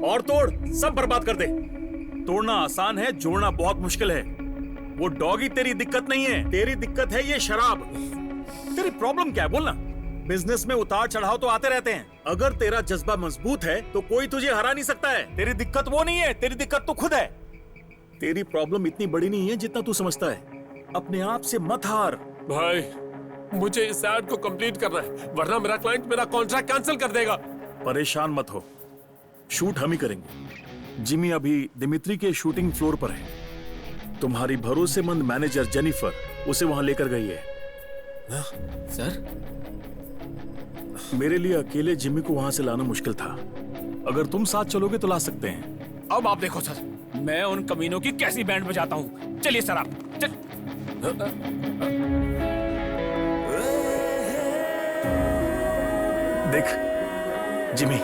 और तोड़, सब बर्बाद कर दे। तोड़ना आसान है, जोड़ना बहुत मुश्किल है। वो डॉगी तेरी दिक्कत नहीं है, तेरी दिक्कत है ये शराब। तेरी प्रॉब्लम क्या है बोलना? बिजनेस में उतार चढ़ाव तो आते रहते हैं। अगर तेरा जज्बा मजबूत है तो कोई तुझे हरा नहीं सकता है। तेरी दिक्कत वो नहीं है, तेरी दिक्कत तो खुद है। तेरी प्रॉब्लम इतनी बड़ी नहीं है जितना तू समझता है। अपने आप से मत हार। भाई मुझे इस एड को कंप्लीट करना है, वरना मेरा क्लाइंट मेरा कॉन्ट्रैक्ट कैंसिल कर देगा। परेशान मत हो, शूट हम ही करेंगे। जिमी अभी दिमित्री के शूटिंग फ्लोर पर है। तुम्हारी भरोसेमंद मैनेजर जेनिफर उसे वहां लेकर गई है। सर, मेरे लिए अकेले जिमी को वहां से लाना मुश्किल था। अगर तुम साथ चलोगे तो ला सकते हैं। अब आप देखो सर, मैं उन कमीनों की कैसी बैंड बजाता हूँ। चलिए सर आप देख जिमी,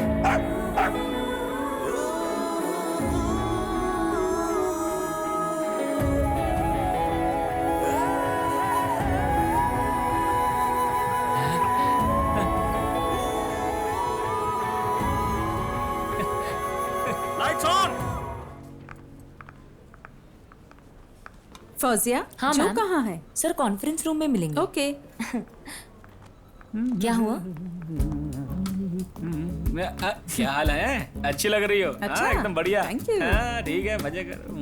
लाइट्स ऑन। फौजिया, हाँ जो मैम। कहाँ है? सर कॉन्फ्रेंस रूम में मिलेंगे। ओके। क्या हुआ? क्या हाल है? अच्छी लग रही हो। अच्छा, एकदम बढ़िया। Thank you. हाँ, ठीक है, मजे करो।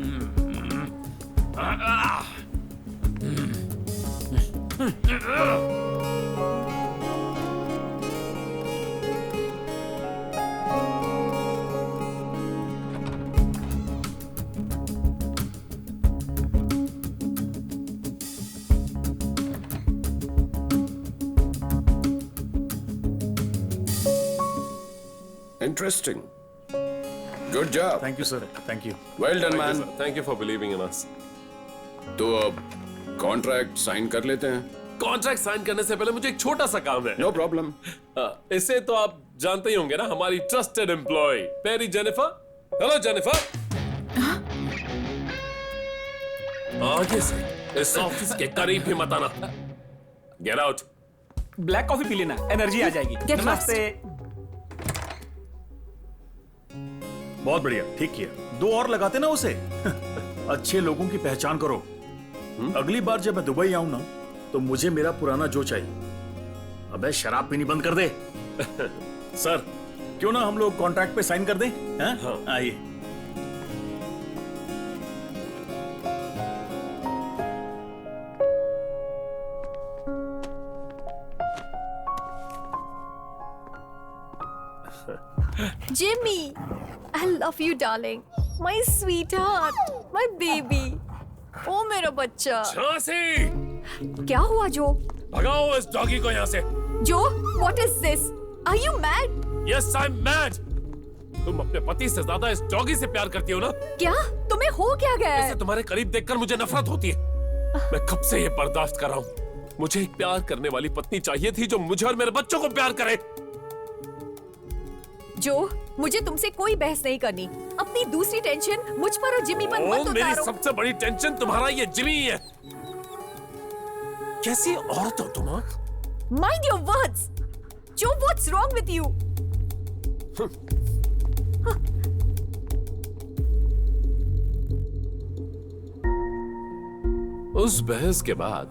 Interesting. Good job. Thank you sir, thank you. Well done, man. Thank you for believing in us. तो अब कॉन्ट्रैक्ट साइन कर लेते हैं। कॉन्ट्रैक्ट साइन करने से पहले मुझे एक छोटा सा काम है। No problem. इसे तो आप जानते ही होंगे ना, हमारी trusted employee Perry Jennifer. Hello Jennifer. आगे से इस ऑफिस के करीब भी मत आना। Get out. ब्लैक कॉफी पी लेना, एनर्जी आ जाएगी। Get नमस्ते। बहुत बढ़िया, ठीक किया। 2 और लगाते ना उसे। अच्छे लोगों की पहचान करो। अगली बार जब मैं दुबई आऊं ना तो मुझे मेरा पुराना जो चाहिए। अबे शराब पीनी बंद कर दे। सर, क्यों ना हम लोग कॉन्ट्रैक्ट पे साइन कर दें? हाँ? आइए। Jimmy, I love you, darling. My sweetheart, my baby. ओ मेरा बच्चा। झांसी! क्या हुआ जो? भगाओ इस डॉगी को यहाँ से। जो? What is this? Are you mad? Yes, I'm mad. तुम अपने पति से ज्यादा इस डॉगी से प्यार करती हो ना? क्या? तुम्हें हो क्या गया है? इसे तुम्हारे करीब देखकर मुझे नफरत होती है। मैं कब से ये बर्दाश्त कर रहा हूँ। मुझे एक प्यार करने वाली पत्नी चाहिए थी जो मुझे और मेरे बच्चों को प्यार करे। जो, मुझे तुमसे कोई बहस नहीं करनी। अपनी दूसरी टेंशन मुझ पर और जिमी पर मत मेरी उतारो। सबसे बड़ी टेंशन तुम्हारा ये जिमी है। कैसी औरत हो तुम? Mind your words. जो, what's wrong with you? उस बहस के बाद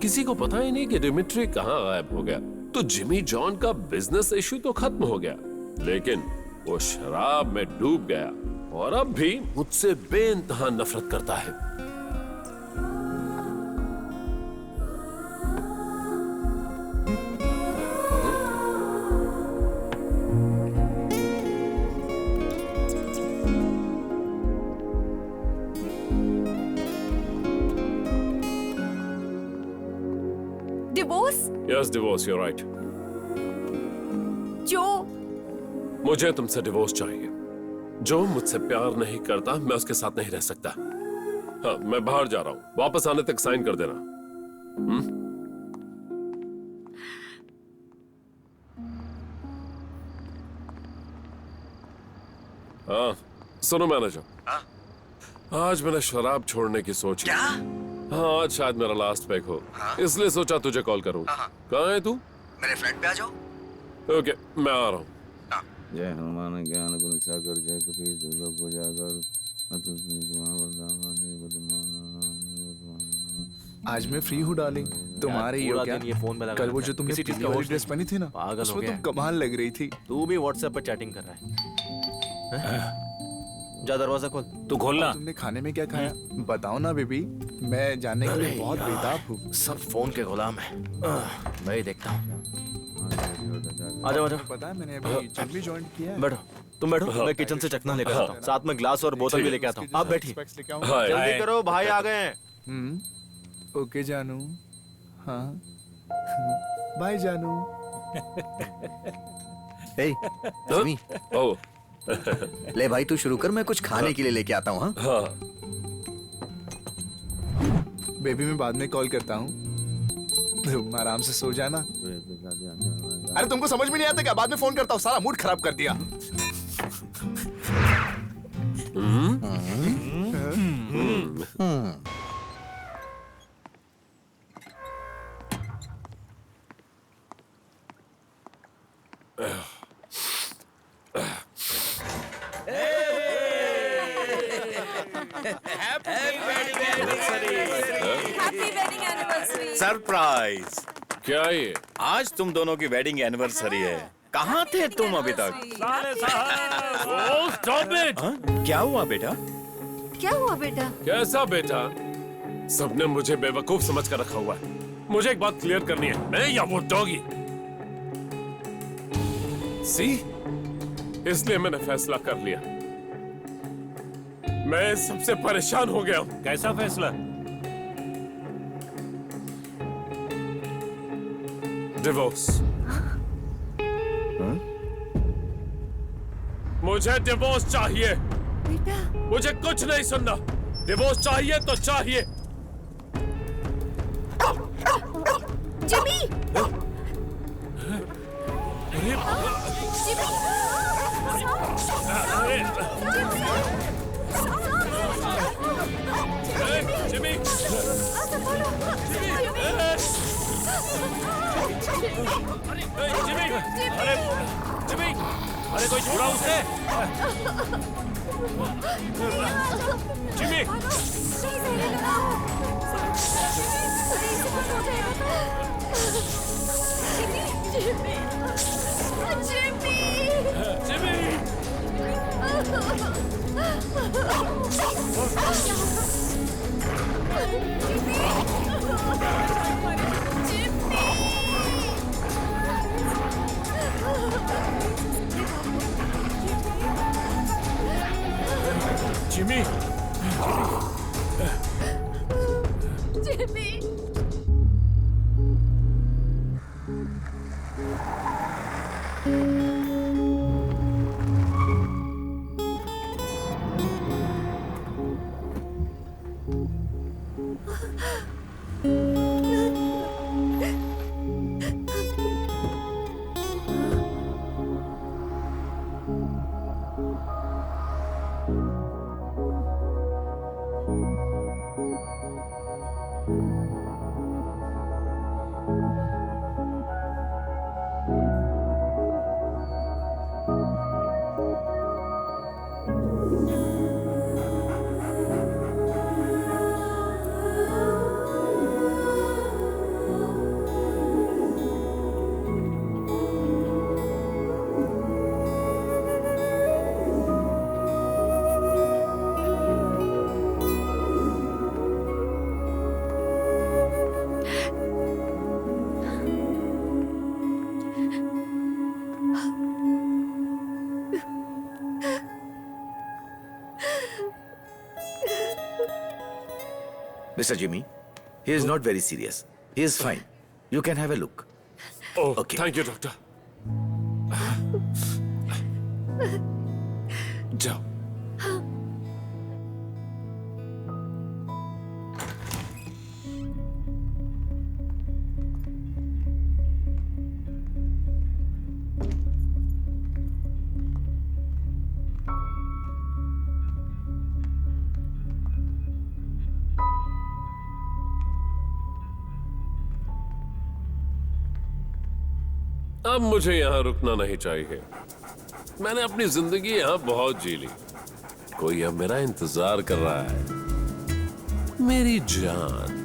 किसी को पता ही नहीं कि डिमिट्री कहाँ गायब हो गया। तो जिमी जॉन का बिजनेस इश्यू तो खत्म हो गया, लेकिन वो शराब में डूब गया और अब भी मुझसे बेइंतहा नफरत करता है। Yes, divorce. You're right. जो मुझे तुमसे डिवोर्स चाहिए। जो मुझसे प्यार नहीं करता मैं उसके साथ नहीं रह सकता। हाँ, मैं बाहर जा रहा हूँ, वापस आने तक साइन कर देना। हाँ, सुनो मैनेजर, आज मैंने शराब छोड़ने की सोची। क्या? हाँ, आज शायद मेरा लास्ट पैक हो, इसलिए सोचा तुझे कॉल करूँ। कहाँ है तू? मेरे फ्लैट पे आ जाओ। ओके, मैं आ रहा हूँ। जय हनुमान ज्ञान गुण सागर जय कपीस दुर्गा पूजा कर। आज मैं फ्री हूँ डार्लिंग, तुम्हारे ही हो क्या? ये फोन में लगा कल वो जो तुमने किसी चीज पीली का वाली होश ड्रेस पहनी थी ना, पागल हो उसमें गया तुम कमाल लग रही थी। तू भी व्हाट्सएप पर चैटिंग कर रहा है? जा दरवाजा खोल। तू खोलना। तुमने खाने में क्या खाया? बताओ ना बेबी, मैं जानने के लिए बहुत बेताब हूँ। सब फोन के गुलाम है। मैं ही देखता हूँ। आजा आजा। पता है मैंने अभी जिम भी ज्वाइन किया है। बैठो, तुम बैठो, मैं किचन से चखना लेकर आता हूँ, साथ में ग्लास और बोतल भी लेके आता हूँ। आप बैठिए। जल्दी करो, भाई आ गए हैं। ओके जानू। हाँ बाय जानू। ए, जिमी। ओह। ले भाई तू शुरू कर, मैं कुछ खाने के लिए लेके आता हूँ। हाँ। बेबी मैं बाद में कॉल करता हूँ, तुम आराम से सो जाना। अरे तुमको समझ में नहीं आता क्या? बाद में फोन करता हूँ, सारा मूड खराब कर दिया। सरप्राइज। क्या ये? आज तुम दोनों की वेडिंग एनिवर्सरी है। कहाँ थे तुम अभी तक? क्या हुआ बेटा? क्या हुआ बेटा? कैसा बेटा? सबने मुझे बेवकूफ समझ कर रखा हुआ है। मुझे एक बात क्लियर करनी है, मैं या वो डॉगी? सी, इसलिए मैंने फैसला कर लिया। मैं सबसे परेशान हो गया हूं। कैसा फैसला? डिवोर्स। मुझे डिवोर्स चाहिए। बेटा मुझे कुछ नहीं सुनना। डिवोर्स चाहिए तो चाहिए। जिमी! जिमी! अरे जिमी, अरे कोई छोड़ा उसे। Jimmy! Jimmy! Jimmy! Mr. Jimmy, he is not very serious. He is fine. You can have a look. Oh, Okay. thank you, doctor. जाओ। अब मुझे यहाँ रुकना नहीं चाहिए। मैंने अपनी जिंदगी यहाँ बहुत जी ली। कोई अब मेरा इंतजार कर रहा है। मेरी जान।